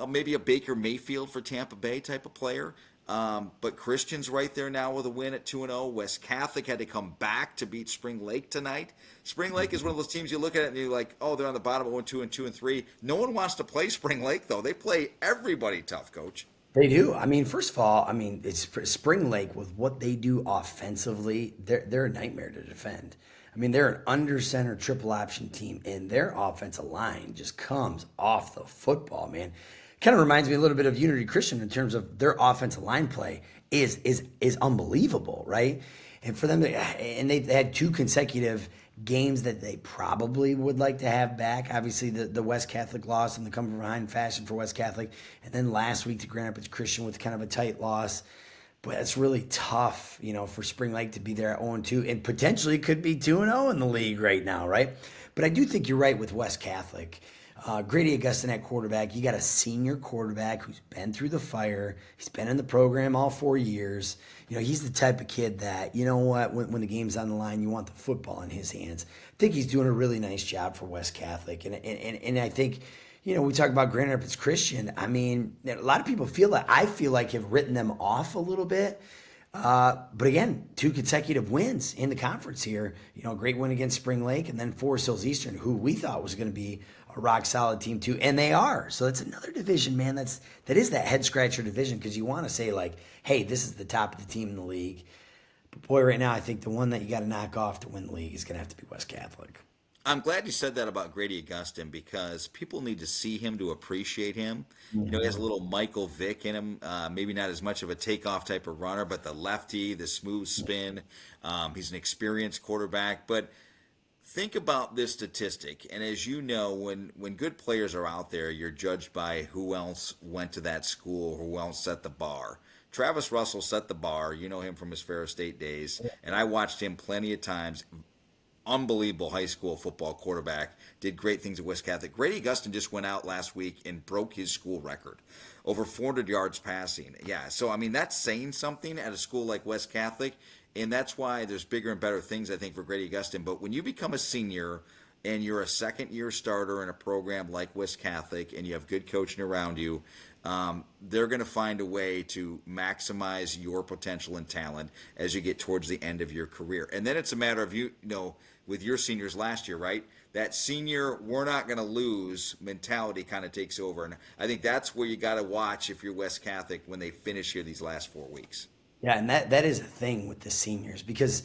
maybe a Baker Mayfield for Tampa Bay type of player. But Christian's right there now with a win at 2-0. West Catholic had to come back to beat Spring Lake tonight. Spring Lake is one of those teams you look at it and you're like, oh, they're on the bottom of 1-2 and 2-3. No one wants to play Spring Lake, though. They play everybody tough, Coach. They do. I mean, first of all, I mean, it's Spring Lake with what they do offensively. They're a nightmare to defend. I mean, they're an under center triple option team, and their offensive line just comes off the football, man. Kind of reminds me a little bit of Unity Christian in terms of their offensive line play is unbelievable, right? And for them, and they had two consecutive games that they probably would like to have back. Obviously, the West Catholic loss and the come from behind fashion for West Catholic, and then last week to Grand Rapids Christian with kind of a tight loss. But it's really tough, for Spring Lake to be there at 0-2 and potentially could be 2-0 in the league right now, right? But I do think you're right with West Catholic. Grady Augustin at quarterback. You got a senior quarterback who's been through the fire. He's been in the program all 4 years. He's the type of kid that, you know what, when the game's on the line, you want the football in his hands. I think he's doing a really nice job for West Catholic. And I think, we talk about Grand Rapids Christian. I mean, a lot of people I feel like have written them off a little bit. But again, two consecutive wins in the conference here. A great win against Spring Lake and then Forest Hills Eastern, who we thought was going to be a rock solid team too, and they are. So that's another division, man. That is that head scratcher division because you want to say like, hey, this is the top of the team in the league. But boy, right now I think the one that you got to knock off to win the league is going to have to be West Catholic. I'm glad you said that about Grady Augustin because people need to see him to appreciate him. He has a little Michael Vick in him. Maybe not as much of a takeoff type of runner, but the lefty, the smooth spin. He's an experienced quarterback. But think about this statistic. And as you know, when good players are out there, you're judged by who else went to that school, who else set the bar. Travis Russell set the bar. You know him from his Ferris State days. And I watched him plenty of times. Unbelievable high school football quarterback, did great things at West Catholic. Grady Augustin just went out last week and broke his school record, over 400 yards passing. Yeah, so I mean that's saying something at a school like West Catholic, and that's why there's bigger and better things I think for Grady Augustin. But when you become a senior and you're a second-year starter in a program like West Catholic, and you have good coaching around you, they're going to find a way to maximize your potential and talent as you get towards the end of your career. And then it's a matter of with your seniors last year, right? That senior, we're not going to lose mentality kind of takes over. And I think that's where you got to watch if you're West Catholic when they finish here these last 4 weeks. Yeah, and that is a thing with the seniors because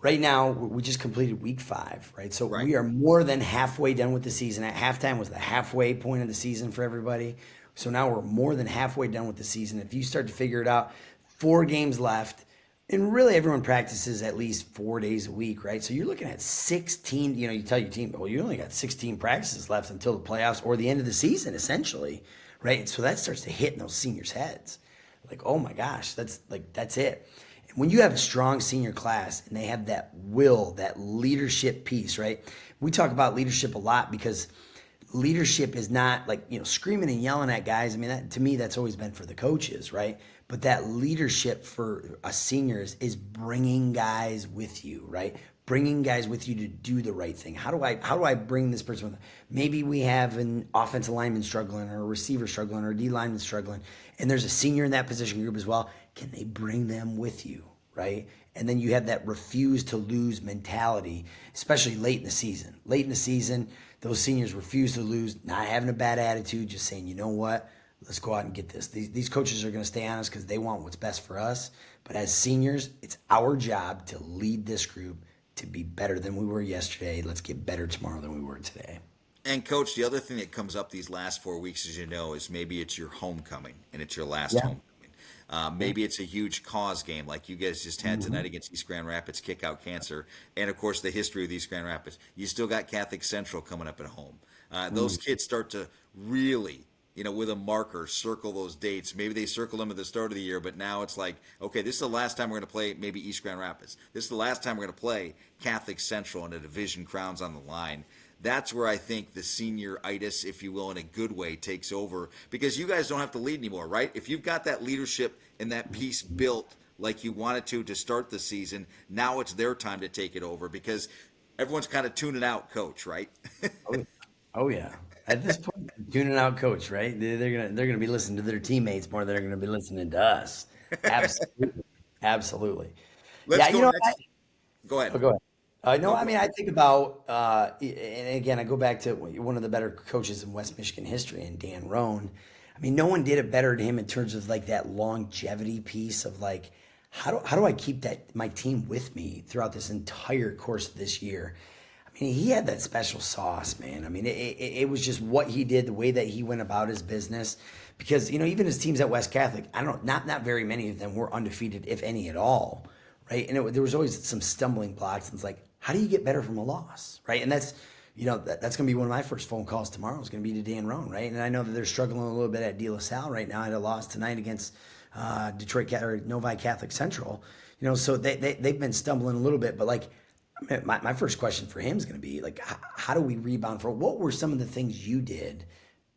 right now we just completed week 5, right? So Right. we are more than halfway done with the season. At halftime was the halfway point of the season for everybody. So now we're more than halfway done with the season. If you start to figure it out, 4 games left. And really, everyone practices at least 4 days a week, right? So you're looking at 16. You tell your team, well, you only got 16 practices left until the playoffs or the end of the season, essentially, right? And so that starts to hit in those seniors' heads, like, oh my gosh, that's it. And when you have a strong senior class and they have that will, that leadership piece, right? We talk about leadership a lot because leadership is not like screaming and yelling at guys. I mean, to me, that's always been for the coaches, right? But that leadership for us seniors is bringing guys with you, right? Bringing guys with you to do the right thing. How do I bring this person with? Maybe we have an offensive lineman struggling or a receiver struggling or a D lineman struggling, and there's a senior in that position group as well. Can they bring them with you, right? And then you have that refuse to lose mentality, especially late in the season. Late in the season, those seniors refuse to lose, not having a bad attitude, just saying, you know what? Let's go out and get this. These coaches are going to stay on us because they want what's best for us. But as seniors, it's our job to lead this group to be better than we were yesterday. Let's get better tomorrow than we were today. And Coach, the other thing that comes up these last 4 weeks, as you know, is maybe it's your homecoming and it's your last Yeah. homecoming. Maybe it's a huge cause game like you guys just had tonight against East Grand Rapids, kick out cancer. And, of course, the history of East Grand Rapids. You still got Catholic Central coming up at home. Those kids start to really, with a marker, circle those dates. Maybe they circle them at the start of the year, but now it's like, okay, this is the last time we're going to play maybe East Grand Rapids. This is the last time we're going to play Catholic Central and a division crowns on the line. That's where I think the senior-itis, if you will, in a good way, takes over because you guys don't have to lead anymore, right? If you've got that leadership and that piece built like you wanted to start the season, now it's their time to take it over because everyone's kind of tuning out Coach, right? Oh yeah. At this point, tuning out coach, right? They're gonna be listening to their teammates more than they're gonna be listening to us. Absolutely, absolutely. Let's Yeah, go next. Go ahead. Oh, go ahead. No, No, I mean, I think about, and again, I go back to one of the better coaches in West Michigan history, and Dan Roan. I mean, no one did it better than him in terms of like that longevity piece of like, how do I keep my team with me throughout this entire course of this year? I mean, he had that special sauce, man. I mean, it was just what he did, the way that he went about his business. Because, even his teams at West Catholic, I don't know, not very many of them were undefeated, if any at all, right? And there was always some stumbling blocks. And it's like, how do you get better from a loss, right? And that's, that's going to be one of my first phone calls tomorrow. Is going to be to Dan Roan, right? And I know that they're struggling a little bit at De La Salle right now. I had a loss tonight against Novi Catholic Central. So they've been stumbling a little bit, but like, my first question for him is going to be like, how do we rebound what were some of the things you did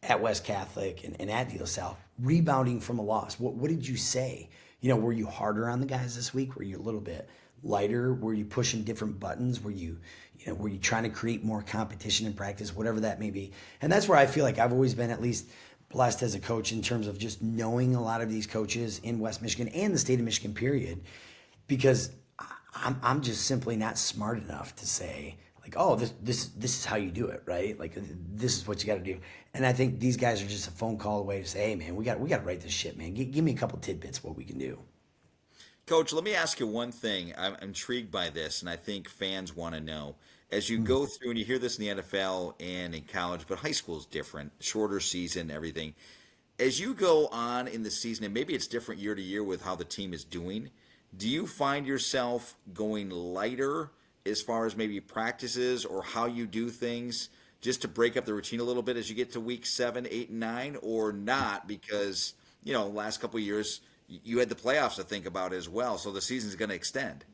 at West Catholic and at De La Salle rebounding from a loss? What did you say? Were you harder on the guys this week? Were you a little bit lighter? Were you pushing different buttons? Were you trying to create more competition in practice, whatever that may be? And that's where I feel like I've always been at least blessed as a coach in terms of just knowing a lot of these coaches in West Michigan and the state of Michigan, period, because I'm just simply not smart enough to say like, oh, this is how you do it, right? Like this is what you got to do. And I think these guys are just a phone call away to say, hey man, we got to write this shit, man. Give me a couple tidbits of what we can do. Coach, let me ask you one thing. I'm intrigued by this, and I think fans want to know. As you go through, and you hear this in the NFL and in college, but high school is different, shorter season, everything. As you go on in the season, and maybe it's different year to year with how the team is doing, do you find yourself going lighter as far as maybe practices or how you do things just to break up the routine a little bit as you get to week 7, 8, and 9, or not? Because, last couple of years, you had the playoffs to think about as well, so the season's going to extend.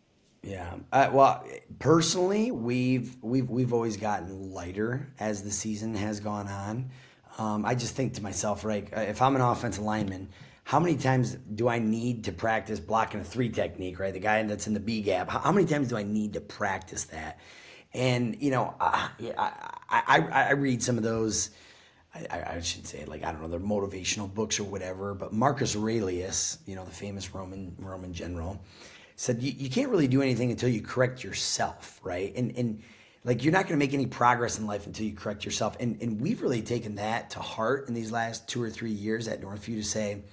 Yeah. Well, personally, we've always gotten lighter as the season has gone on. I just think to myself, right, if I'm an offensive lineman, how many times do I need to practice blocking a 3 technique, right? The guy that's in the B gap. How many times do I need to practice that? And, I read some of those, I should say, like, I don't know, they're motivational books or whatever, but Marcus Aurelius, the famous Roman general, said you can't really do anything until you correct yourself, right? And like, you're not going to make any progress in life until you correct yourself. And we've really taken that to heart in these last 2 or 3 years at Northview to say,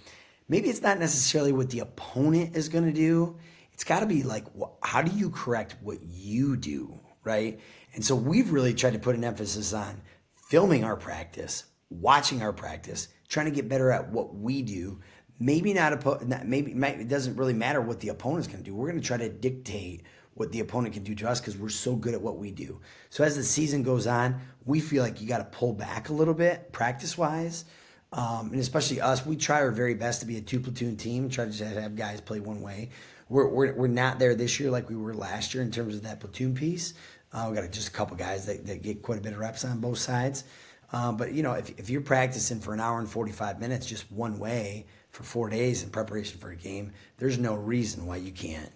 maybe it's not necessarily what the opponent is going to do. It's got to be like, how do you correct what you do, right? And so we've really tried to put an emphasis on filming our practice, watching our practice, trying to get better at what we do. Maybe it doesn't really matter what the opponent's going to do. We're going to try to dictate what the opponent can do to us because we're so good at what we do. So as the season goes on, we feel like you got to pull back a little bit practice-wise. And especially us, we try our very best to be a 2-platoon team, try to just have guys play one way. We're not there this year like we were last year in terms of that platoon piece. We got just a couple guys that get quite a bit of reps on both sides. But if you're practicing for an hour and 45 minutes just one way for 4 days in preparation for a game, there's no reason why you can't,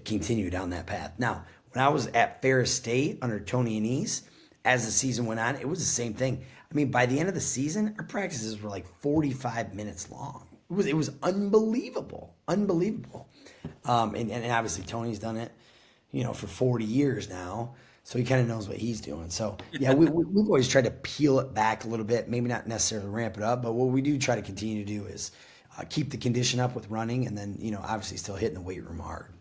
continue down that path. Now, when I was at Ferris State under Tony Anise, as the season went on, it was the same thing. I mean, by the end of the season, our practices were like 45 minutes long. It was unbelievable. And obviously Tony's done it, for 40 years now. So he kind of knows what he's doing. So yeah, we've always tried to peel it back a little bit, maybe not necessarily ramp it up, but what we do try to continue to do is keep the condition up with running, and then obviously still hitting the weight room hard.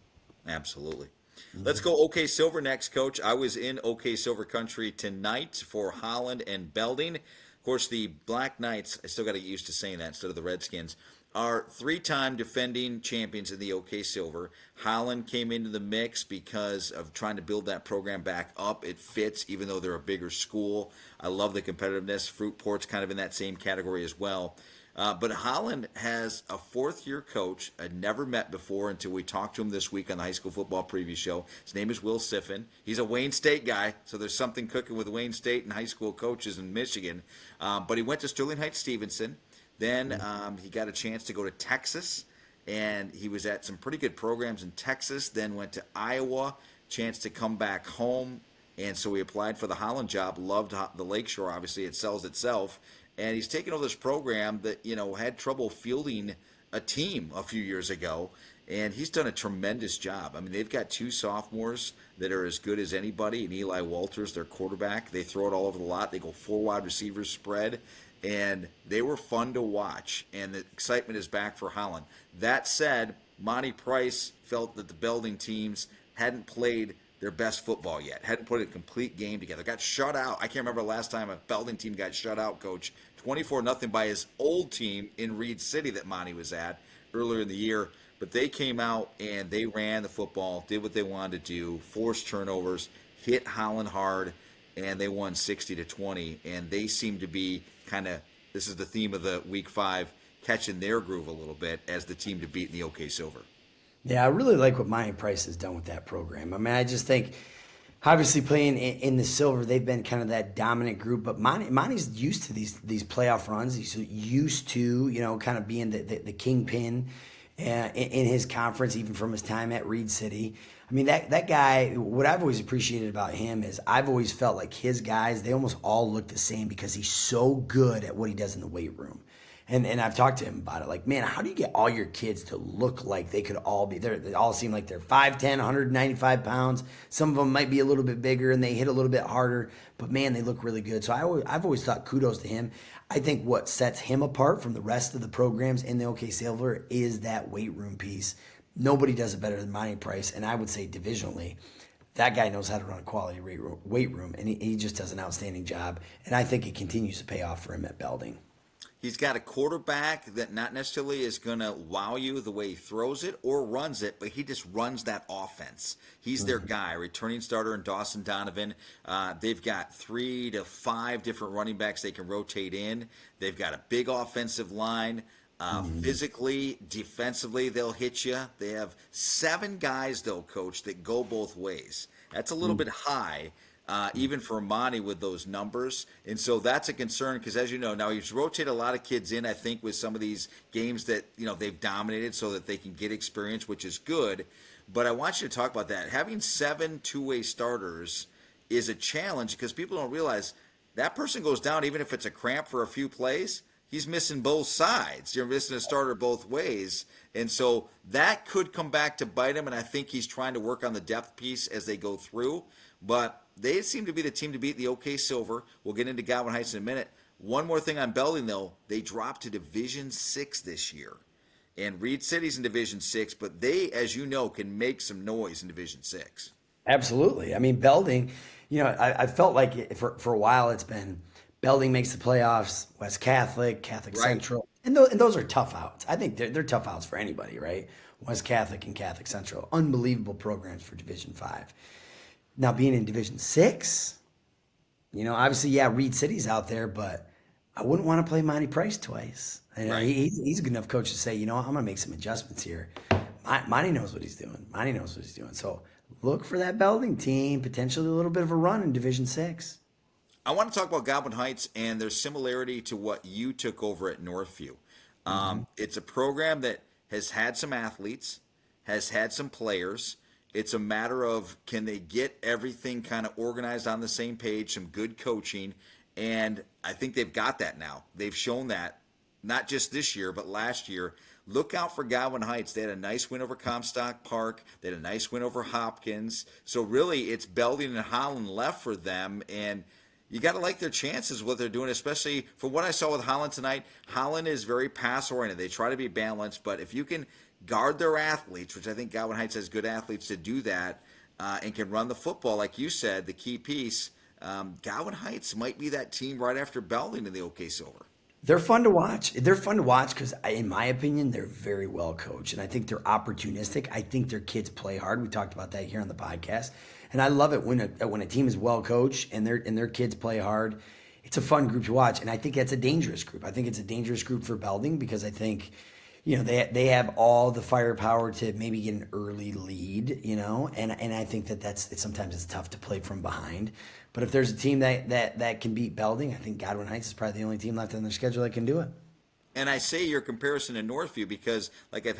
Absolutely. Let's go OK Silver next, Coach. I was in OK Silver country tonight for Holland and Belding. Of course, the Black Knights, I still got to get used to saying that instead of the Redskins, are 3-time defending champions in the OK Silver. Holland came into the mix because of trying to build that program back up. It fits, even though they're a bigger school. I love the competitiveness. Fruitport's kind of in that same category as well. But Holland has a 4th-year coach I'd never met before until we talked to him this week on the High School Football Preview Show. His name is Will Siffin. He's a Wayne State guy, so there's something cooking with Wayne State and high school coaches in Michigan. But he went to Sterling Heights Stevenson. Then he got a chance to go to Texas, and he was at some pretty good programs in Texas, then went to Iowa, chance to come back home. And so he applied for the Holland job, loved the Lakeshore, obviously it sells itself. And he's taken over this program that, had trouble fielding a team a few years ago. And he's done a tremendous job. I mean, they've got 2 sophomores that are as good as anybody. And Eli Walters, their quarterback. They throw it all over the lot. They go 4 wide receivers spread. and they were fun to watch, and the excitement is back for Holland. That said, Monty Price felt that the Belding teams hadn't played their best football yet, hadn't put a complete game together. Got shut out. I can't remember the last time a Belding team got shut out, Coach. 24-0 by his old team in Reed City that Monty was at earlier in the year. But they came out and they ran the football, did what they wanted to do, forced turnovers, hit Holland hard, and they won 60-20. And they seem to be kind of, this is the theme of the Week 5, catching their groove a little bit as the team to beat in the OK Silver. Yeah, I really like what Monty Price has done with that program. I mean, I just think, obviously playing in the silver, they've been kind of that dominant group. But Monty's used to these playoff runs. He's used to, kind of being the kingpin in his conference, even from his time at Reed City. I mean, that guy, what I've always appreciated about him is I've always felt like his guys, they almost all look the same because he's so good at what he does in the weight room. And I've talked to him about it. Like, man, how do you get all your kids to look like they could all be there? They all seem like they're 5'10", 195 pounds. Some of them might be a little bit bigger and they hit a little bit harder. But, man, they look really good. So I've always thought kudos to him. I think what sets him apart from the rest of the programs in the OK Silver is that weight room piece. Nobody does it better than Monty Price. And I would say divisionally, that guy knows how to run a quality weight room. And he just does an outstanding job. And I think it continues to pay off for him at Belding. He's got a quarterback that not necessarily is going to wow you the way he throws it or runs it, but he just runs that offense. He's their guy, returning starter in Dawson Donovan. They've got 3 to 5 different running backs they can rotate in. They've got a big offensive line. Physically, defensively, they'll hit you. They have 7 guys, though, Coach, that go both ways. That's a little bit high. Even for Monty with those numbers. And so that's a concern because, as you know, now he's rotated a lot of kids in, I think, with some of these games that, they've dominated so that they can get experience, which is good. But I want you to talk about that. Having 7 two-way starters is a challenge because people don't realize that person goes down even if it's a cramp for a few plays. He's missing both sides. You're missing a starter both ways. And so that could come back to bite him, and I think he's trying to work on the depth piece as they go through. But they seem to be the team to beat the OK Silver. We'll get into Godwin Heights in a minute. One more thing on Belding, though. They dropped to Division 6 this year. And Reed City's in Division 6, but they, as you know, can make some noise in Division 6. Absolutely. I mean, Belding, I felt like for a while it's been Belding makes the playoffs, West Catholic, Catholic Right. Central. And those are tough outs. I think they're tough outs for anybody, right? West Catholic and Catholic Central. Unbelievable programs for Division 5. Now, being in Division 6, obviously, yeah, Reed City's out there, but I wouldn't want to play Monty Price twice. Right. He's a good enough coach to say, I'm going to make some adjustments here. Monty knows what he's doing. So look for that Belding team, potentially a little bit of a run in Division 6. I want to talk about Godwin Heights and their similarity to what you took over at Northview. It's a program that has had some athletes, has had some players. It's a matter of can they get everything kind of organized on the same page, some good coaching, and I think they've got that now. They've shown that, not just this year, but last year. Look out for Godwin Heights. They had a nice win over Comstock Park. They had a nice win over Hopkins. So really, it's Belding and Holland left for them, and you got to like their chances what they're doing, especially from what I saw with Holland tonight. Holland is very pass-oriented. They try to be balanced, but if you can guard their athletes, which I think Godwin Heights has good athletes to do that, and can run the football, like you said, the key piece, Godwin Heights might be that team right after Belding in the OK Silver. They're fun to watch. They're fun to watch because, in my opinion, they're very well coached. And I think they're opportunistic. I think their kids play hard. We talked about that here on the podcast. And I love it when a team is well coached and their kids play hard. It's a fun group to watch. And I think that's a dangerous group. I think it's a dangerous group for Belding because I think they have all the firepower to maybe get an early lead, and I think sometimes it's tough to play from behind. But if there's a team that can beat Belding, I think Godwin Heights is probably the only team left on their schedule that can do it. And I say your comparison to Northview because, like they've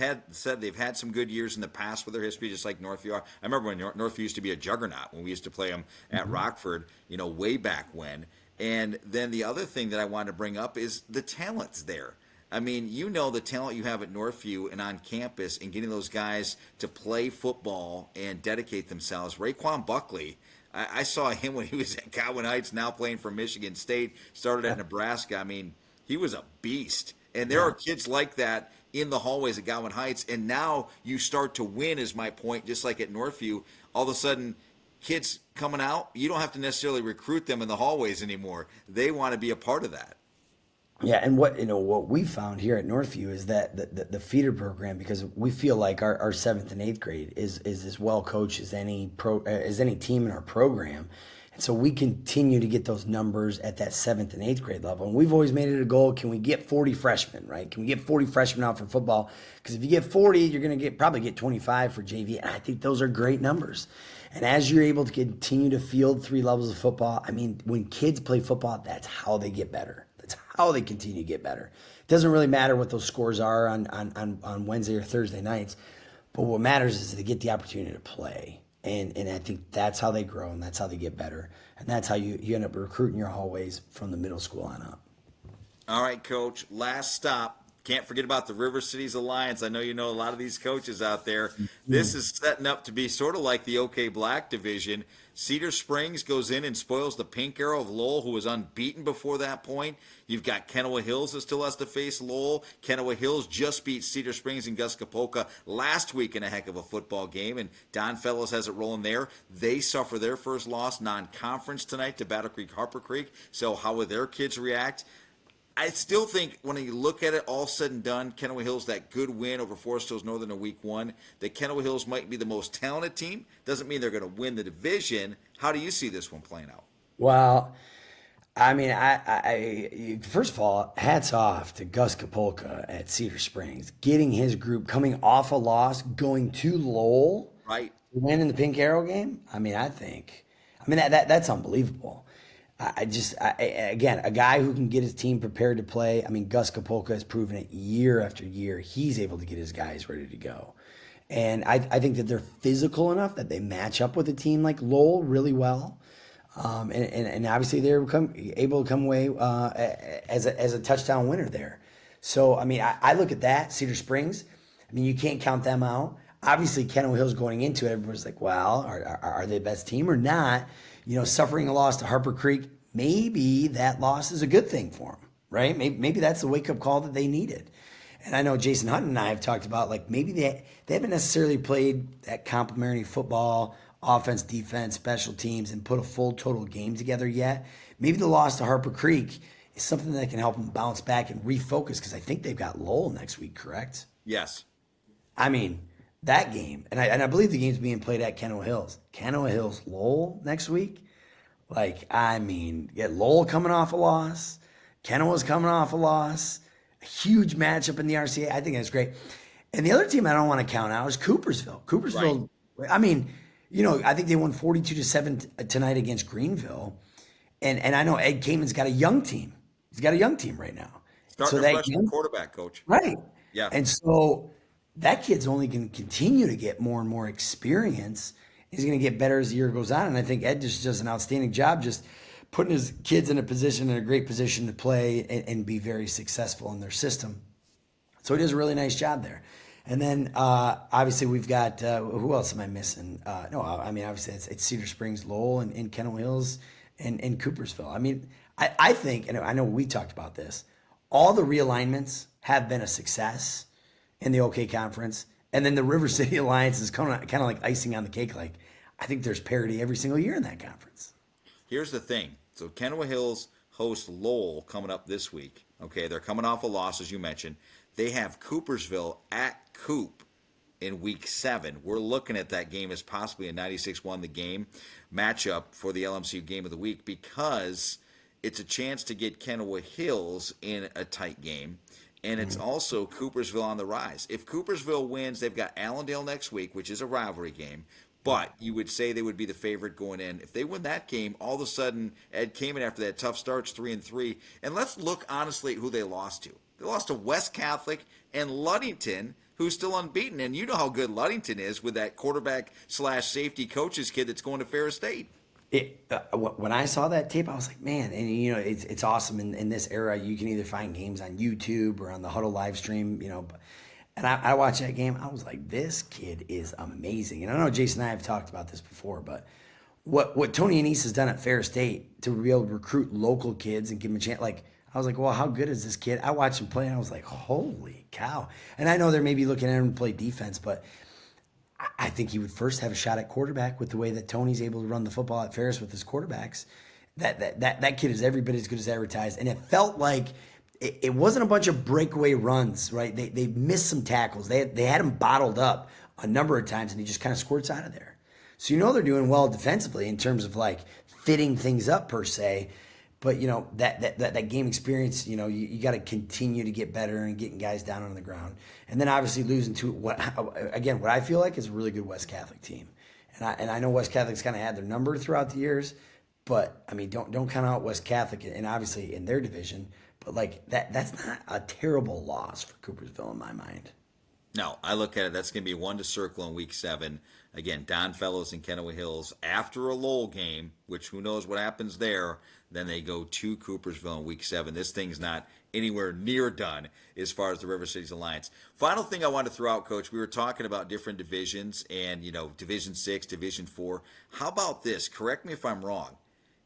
had some good years in the past with their history, just like Northview are. I remember when Northview used to be a juggernaut when we used to play them at Rockford, way back when. And then the other thing that I wanted to bring up is the talent's there. I mean, the talent you have at Northview and on campus and getting those guys to play football and dedicate themselves. Raekwon Buckley, I saw him when he was at Godwin Heights, now playing for Michigan State, started at Nebraska. I mean, He was a beast. And there are kids like that in the hallways at Godwin Heights. And now you start to win, is my point, just like at Northview. All of a sudden, kids coming out, you don't have to necessarily recruit them in the hallways anymore. They want to be a part of that. Yeah, and what we found here at Northview is that the feeder program, because we feel like our seventh and eighth grade is as well coached as any team in our program, and so we continue to get those numbers at that seventh and eighth grade level. And we've always made it a goal: can we get 40 freshmen? Right? Can we get 40 freshmen out for football? Because if you get 40, you're going to probably get 25 for JV, and I think those are great numbers. And as you're able to continue to field 3 levels of football, I mean, when kids play football, that's how they get better. That's how they continue to get better. It doesn't really matter what those scores are on Wednesday or Thursday nights, but what matters is they get the opportunity to play. And I think that's how they grow, and that's how they get better. And that's how you end up recruiting your hallways from the middle school on up. All right, Coach, last stop. Can't forget about the River Cities Alliance. I know you know a lot of these coaches out there. This is setting up to be sort of like the OK Black division. Cedar Springs goes in and spoils the Pink Arrow of Lowell, who was unbeaten before that point. You've got Kennewa Hills that still has to face Lowell. Kennewa Hills just beat Cedar Springs and Guscapolca last week in a heck of a football game, and Don Fellows has it rolling there. They suffer their first loss non-conference tonight to Battle Creek Harper Creek. So how will their kids react? I still think when you look at it all said and done, Kennewa Hills, that good win over Forest Hills Northern in week 1, that Kennewa Hills might be the most talented team. Doesn't mean they're going to win the division. How do you see this one playing out? Well, I mean, I first of all, hats off to Gus Kapolka at Cedar Springs, getting his group coming off a loss, going to Lowell, Right. win in the Pink Arrow game. I mean, that's unbelievable. Again, a guy who can get his team prepared to play. I mean, Gus Kapolka has proven it year after year. He's able to get his guys ready to go. And I think that they're physical enough that they match up with a team like Lowell really well. And obviously they're able to come away as a touchdown winner there. So, I mean, I look at that, Cedar Springs. I mean, you can't count them out. Obviously, Kennewa Hills going into it, everyone's like, well, are they the best team or not? You know, suffering a loss to Harper Creek, maybe that loss is a good thing for them, right? Maybe that's the wake-up call that they needed. And I know Jason Hunt and I have talked about, like, maybe they haven't necessarily played that complementary football, offense, defense, special teams, and put a full total game together yet. Maybe the loss to Harper Creek is something that can help them bounce back and refocus, because I think they've got Lowell next week, correct? Yes. I mean, that game, and I believe the game's being played at Kennewa Hills. Kennewa Hills, Lowell next week. Like, I mean, get Lowell coming off a loss. Kennewa's coming off a loss. A huge matchup in the RCA. I think that's great. And the other team I don't want to count out is Coopersville. Coopersville, right. I mean, you know, I think they won 42-7 tonight against Greenville. And I know Ed Kamen's got a young team. He's got a young team right now. Starting a freshman quarterback, Coach. Right. Yeah. And so that kid's only going to continue to get more and more experience. He's going to get better as the year goes on. And I think Ed just does an outstanding job just putting his kids in a great position to play and be very successful in their system. So he does a really nice job there. And then obviously we've got, who else am I missing? Obviously it's Cedar Springs, Lowell, and Kennewa Hills, and Coopersville. I mean, I think, and I know we talked about this, all the realignments have been a success in the OK Conference. And then the River City Alliance is kind of like icing on the cake. Like, I think there's parity every single year in that conference. Here's the thing. So Kennewa Hills host Lowell coming up this week. Okay, they're coming off a loss, as you mentioned. They have Coopersville at Coop in week 7. We're looking at that game as possibly a 96-1 the game matchup for the LMCU game of the week, because it's a chance to get Kennewa Hills in a tight game. And it's also Coopersville on the rise. If Coopersville wins, they've got Allendale next week, which is a rivalry game. But you would say they would be the favorite going in. If they win that game, all of a sudden, Ed Kamen, after that tough start's 3-3. And let's look honestly at who they lost to. They lost to West Catholic and Ludington, who's still unbeaten. And you know how good Ludington is with that quarterback/safety coach's kid that's going to Ferris State. When I saw that tape, I was like, man, and you know, it's awesome in this era. You can either find games on YouTube or on the Huddle live stream, you know. And I watched that game. I was like, this kid is amazing. And I know Jason and I have talked about this before, but what Tony Anise has done at Ferris State to be able to recruit local kids and give them a chance, like, I was like, well, how good is this kid? I watched him play and I was like, holy cow. And I know they're maybe looking at him to play defense, but I think he would first have a shot at quarterback with the way that Tony's able to run the football at Ferris with his quarterbacks. That kid is every bit as good as advertised. And it felt like it wasn't a bunch of breakaway runs, right? They missed some tackles. They had him bottled up a number of times and he just kind of squirts out of there. So they're doing well defensively in terms of like fitting things up per se. But that game experience, you got to continue to get better and getting guys down on the ground, and then obviously losing to what I feel like is a really good West Catholic team, and I know West Catholic's kind of had their number throughout the years, but I mean don't count out West Catholic and obviously in their division, but like that's not a terrible loss for Coopersville in my mind. No, I look at it. That's going to be one to circle in week 7. Again, Don Fellows and Kennewood Hills after a Lowell game, which who knows what happens there. Then they go to Coopersville in week 7. This thing's not anywhere near done as far as the River Cities Alliance. Final thing I want to throw out, Coach, we were talking about different divisions and, Division 6, Division 4. How about this? Correct me if I'm wrong.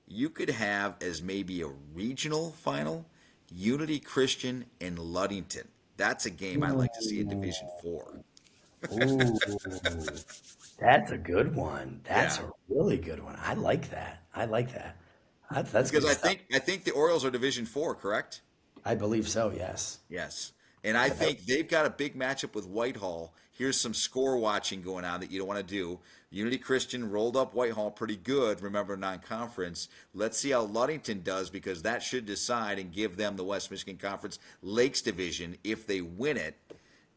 You could have as maybe a regional final, Unity Christian and Ludington. That's a game I'd like to see in Division 4. Ooh, that's a good one. That's Yeah. a really good one. I like that. That's Because good I stuff. think the Orioles are Division 4, correct? I believe so. Yes. Yes. And I think they've got a big matchup with Whitehall. Here's some score watching going on that you don't want to do. Unity Christian rolled up Whitehall pretty good, remember, non-conference. Let's see how Ludington does, because that should decide and give them the West Michigan Conference Lakes Division if they win it.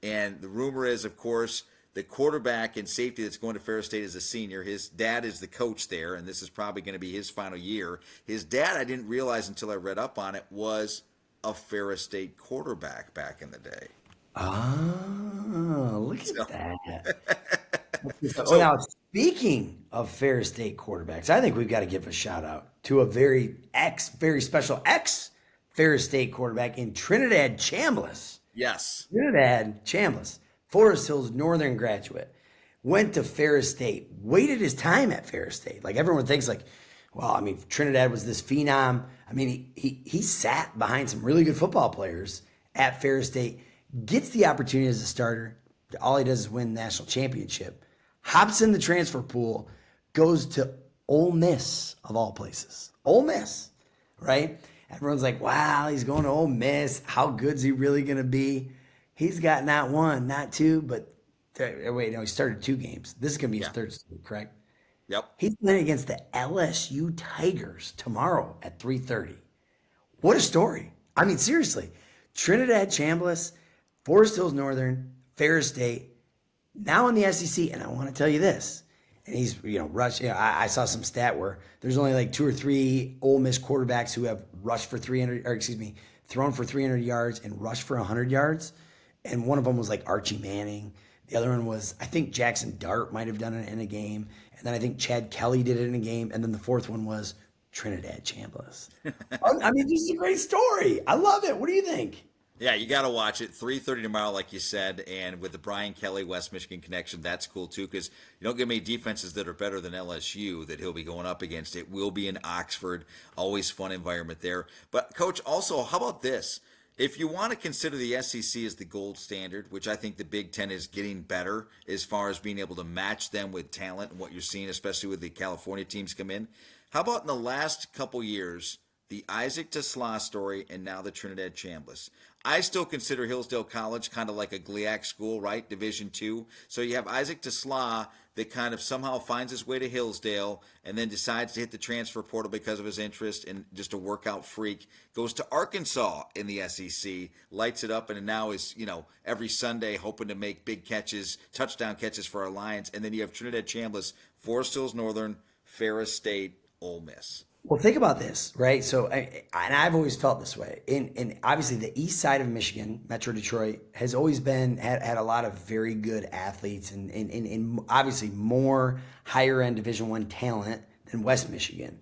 And the rumor is, of course, the quarterback and safety that's going to Ferris State is a senior. His dad is the coach there, and this is probably going to be his final year. His dad, I didn't realize until I read up on it, was a Ferris State quarterback back in the day. Oh, look at that. So- Now, speaking of Ferris State quarterbacks, I think we've got to give a shout out to a very special ex Ferris State quarterback in Trinidad Chambliss. Yes. Trinidad Chambliss, Forest Hills Northern graduate, went to Ferris State, waited his time at Ferris State. Like everyone thinks like, well, I mean, Trinidad was this phenom. I mean, he sat behind some really good football players at Ferris State, gets the opportunity as a starter. All he does is win the national championship, hops in the transfer pool, goes to Ole Miss, of all places. Ole Miss, right? Everyone's like, wow, he's going to Ole Miss. How good's he really going to be? He's got not one, not two, but wait, no, he started 2 games. This is going to be his third season, correct? Yep. He's playing against the LSU Tigers tomorrow at 3:30. What a story. I mean, seriously. Trinidad Chambliss, Forest Hills Northern, Ferris State, now in the SEC. And I want to tell you this. And he's, rushed. I saw some stat where there's only like 2 or 3 Ole Miss quarterbacks who have rushed for 300, or excuse me, thrown for 300 yards and rushed for 100 yards. And one of them was like Archie Manning. The other one was, I think Jackson Dart might have done it in a game. And then I think Chad Kelly did it in a game. And then the fourth one was Trinidad Chambliss. I mean, this is a great story. I love it. What do you think? Yeah, you got to watch it. 3:30 tomorrow, like you said, and with the Brian Kelly West Michigan connection, that's cool too, because you don't get many defenses that are better than LSU that he'll be going up against. It will be in Oxford. Always fun environment there. But Coach, also, how about this? If you want to consider the SEC as the gold standard, which I think the Big Ten is getting better as far as being able to match them with talent and what you're seeing, especially with the California teams come in, how about in the last couple years, the Isaac Tesla story and now the Trinidad Chambliss? I still consider Hillsdale College kind of like a GLIAC school, right? Division II. So you have Isaac Tesla that kind of somehow finds his way to Hillsdale and then decides to hit the transfer portal because of his interest and just a workout freak. Goes to Arkansas in the SEC, lights it up, and now is, every Sunday hoping to make big catches, touchdown catches for our Lions. And then you have Trinidad Chambliss, Forest Hills Northern, Ferris State, Ole Miss. Well, think about this, right? So, and I've always felt this way. In obviously the east side of Michigan, Metro Detroit, has always had a lot of very good athletes and obviously more higher end Division I talent than West Michigan.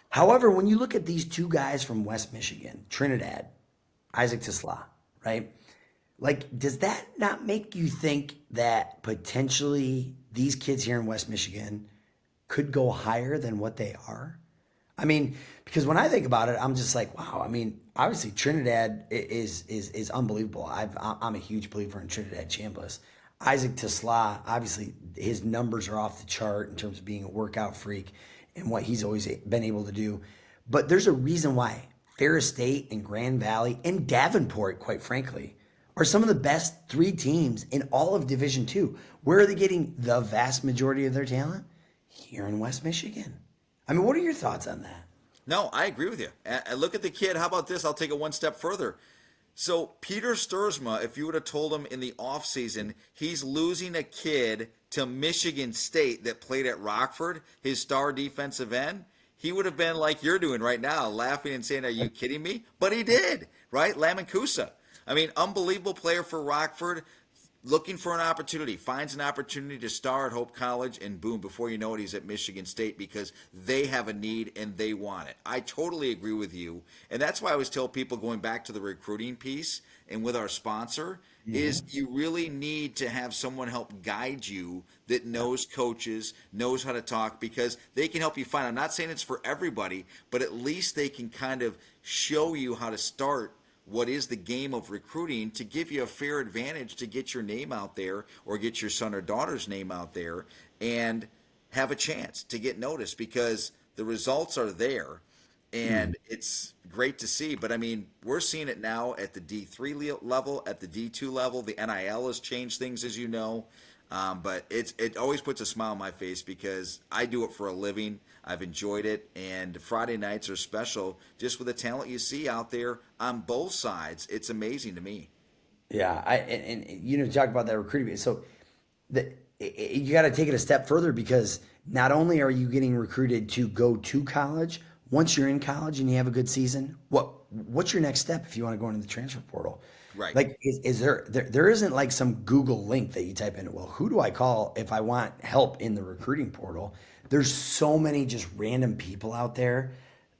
However, when you look at these 2 guys from West Michigan, Trinidad, Isaac Tesla, right? Like, does that not make you think that potentially these kids here in West Michigan could go higher than what they are? I mean, because when I think about it, I'm just like, wow. I mean, obviously Trinidad is unbelievable. I'm a huge believer in Trinidad Chambliss. Isaac Tesla, obviously, his numbers are off the chart in terms of being a workout freak and what he's always been able to do. But there's a reason why Ferris State and Grand Valley and Davenport, quite frankly, are some of the best three teams in all of Division Two. Where are they getting the vast majority of their talent? Here in West Michigan. I mean, what are your thoughts on that? No, I agree with you. And look at the kid. How about this? I'll take it one step further. So Peter Sturzma, if you would have told him in the offseason he's losing a kid to Michigan State that played at Rockford, his star defensive end, he would have been like you're doing right now, laughing and saying, "Are you kidding me?" But he did, right? Lamancusa. I mean, unbelievable player for Rockford, looking for an opportunity, finds an opportunity to star at Hope College, and boom, before you know it, he's at Michigan State because they have a need and they want it. I totally agree with you. And that's why I always tell people, going back to the recruiting piece and with our sponsor, is you really need to have someone help guide you that knows coaches, knows how to talk, because they can help you find. I'm not saying it's for everybody, but at least they can kind of show you how to start what is the game of recruiting to give you a fair advantage to get your name out there or get your son or daughter's name out there and have a chance to get noticed, because the results are there and it's great to see. But I mean, we're seeing it now at the D3 level, at the D2 level. The NIL has changed things, as you know. But it always puts a smile on my face because I do it for a living. I've enjoyed it, and Friday nights are special just with the talent you see out there on both sides. It's amazing to me. Yeah, and you know, talk about that recruiting. So you got to take it a step further, because not only are you getting recruited to go to college, once you're in college and you have a good season, what's your next step if you want to go into the transfer portal? Right. Like, is there isn't like some Google link that you type in, well, who do I call if I want help in the recruiting portal? There's so many just random people out there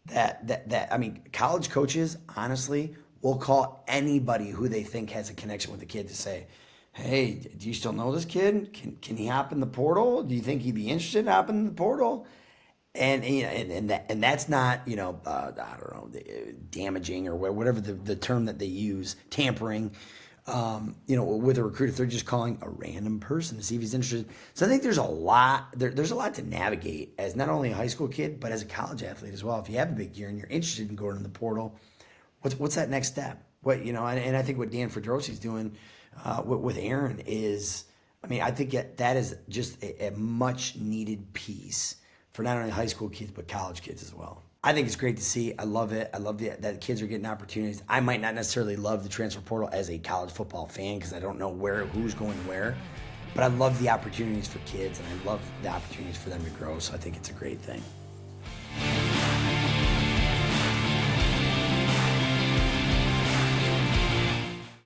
that I mean, college coaches honestly will call anybody who they think has a connection with the kid to say, hey, do you still know this kid? Can he hop in the portal? Do you think he'd be interested in hopping in the portal? And you know, and that's not, you know, I don't know, damaging or whatever the term that they use, tampering. You know, with a recruiter, they're just calling a random person to see if he's interested. So I think there's a lot there's a lot to navigate as not only a high school kid but as a college athlete as well. If you have a big year and you're interested in going in the portal, what's that next step? What, you know, and I think what Dan Fedrosi's doing with Aaron is, I mean, I think that is just a much needed piece for not only high school kids, but college kids as well. I think it's great to see. I love it. I love that kids are getting opportunities. I might not necessarily love the transfer portal as a college football fan because I don't know who's going where, but I love the opportunities for kids and I love the opportunities for them to grow. So I think it's a great thing.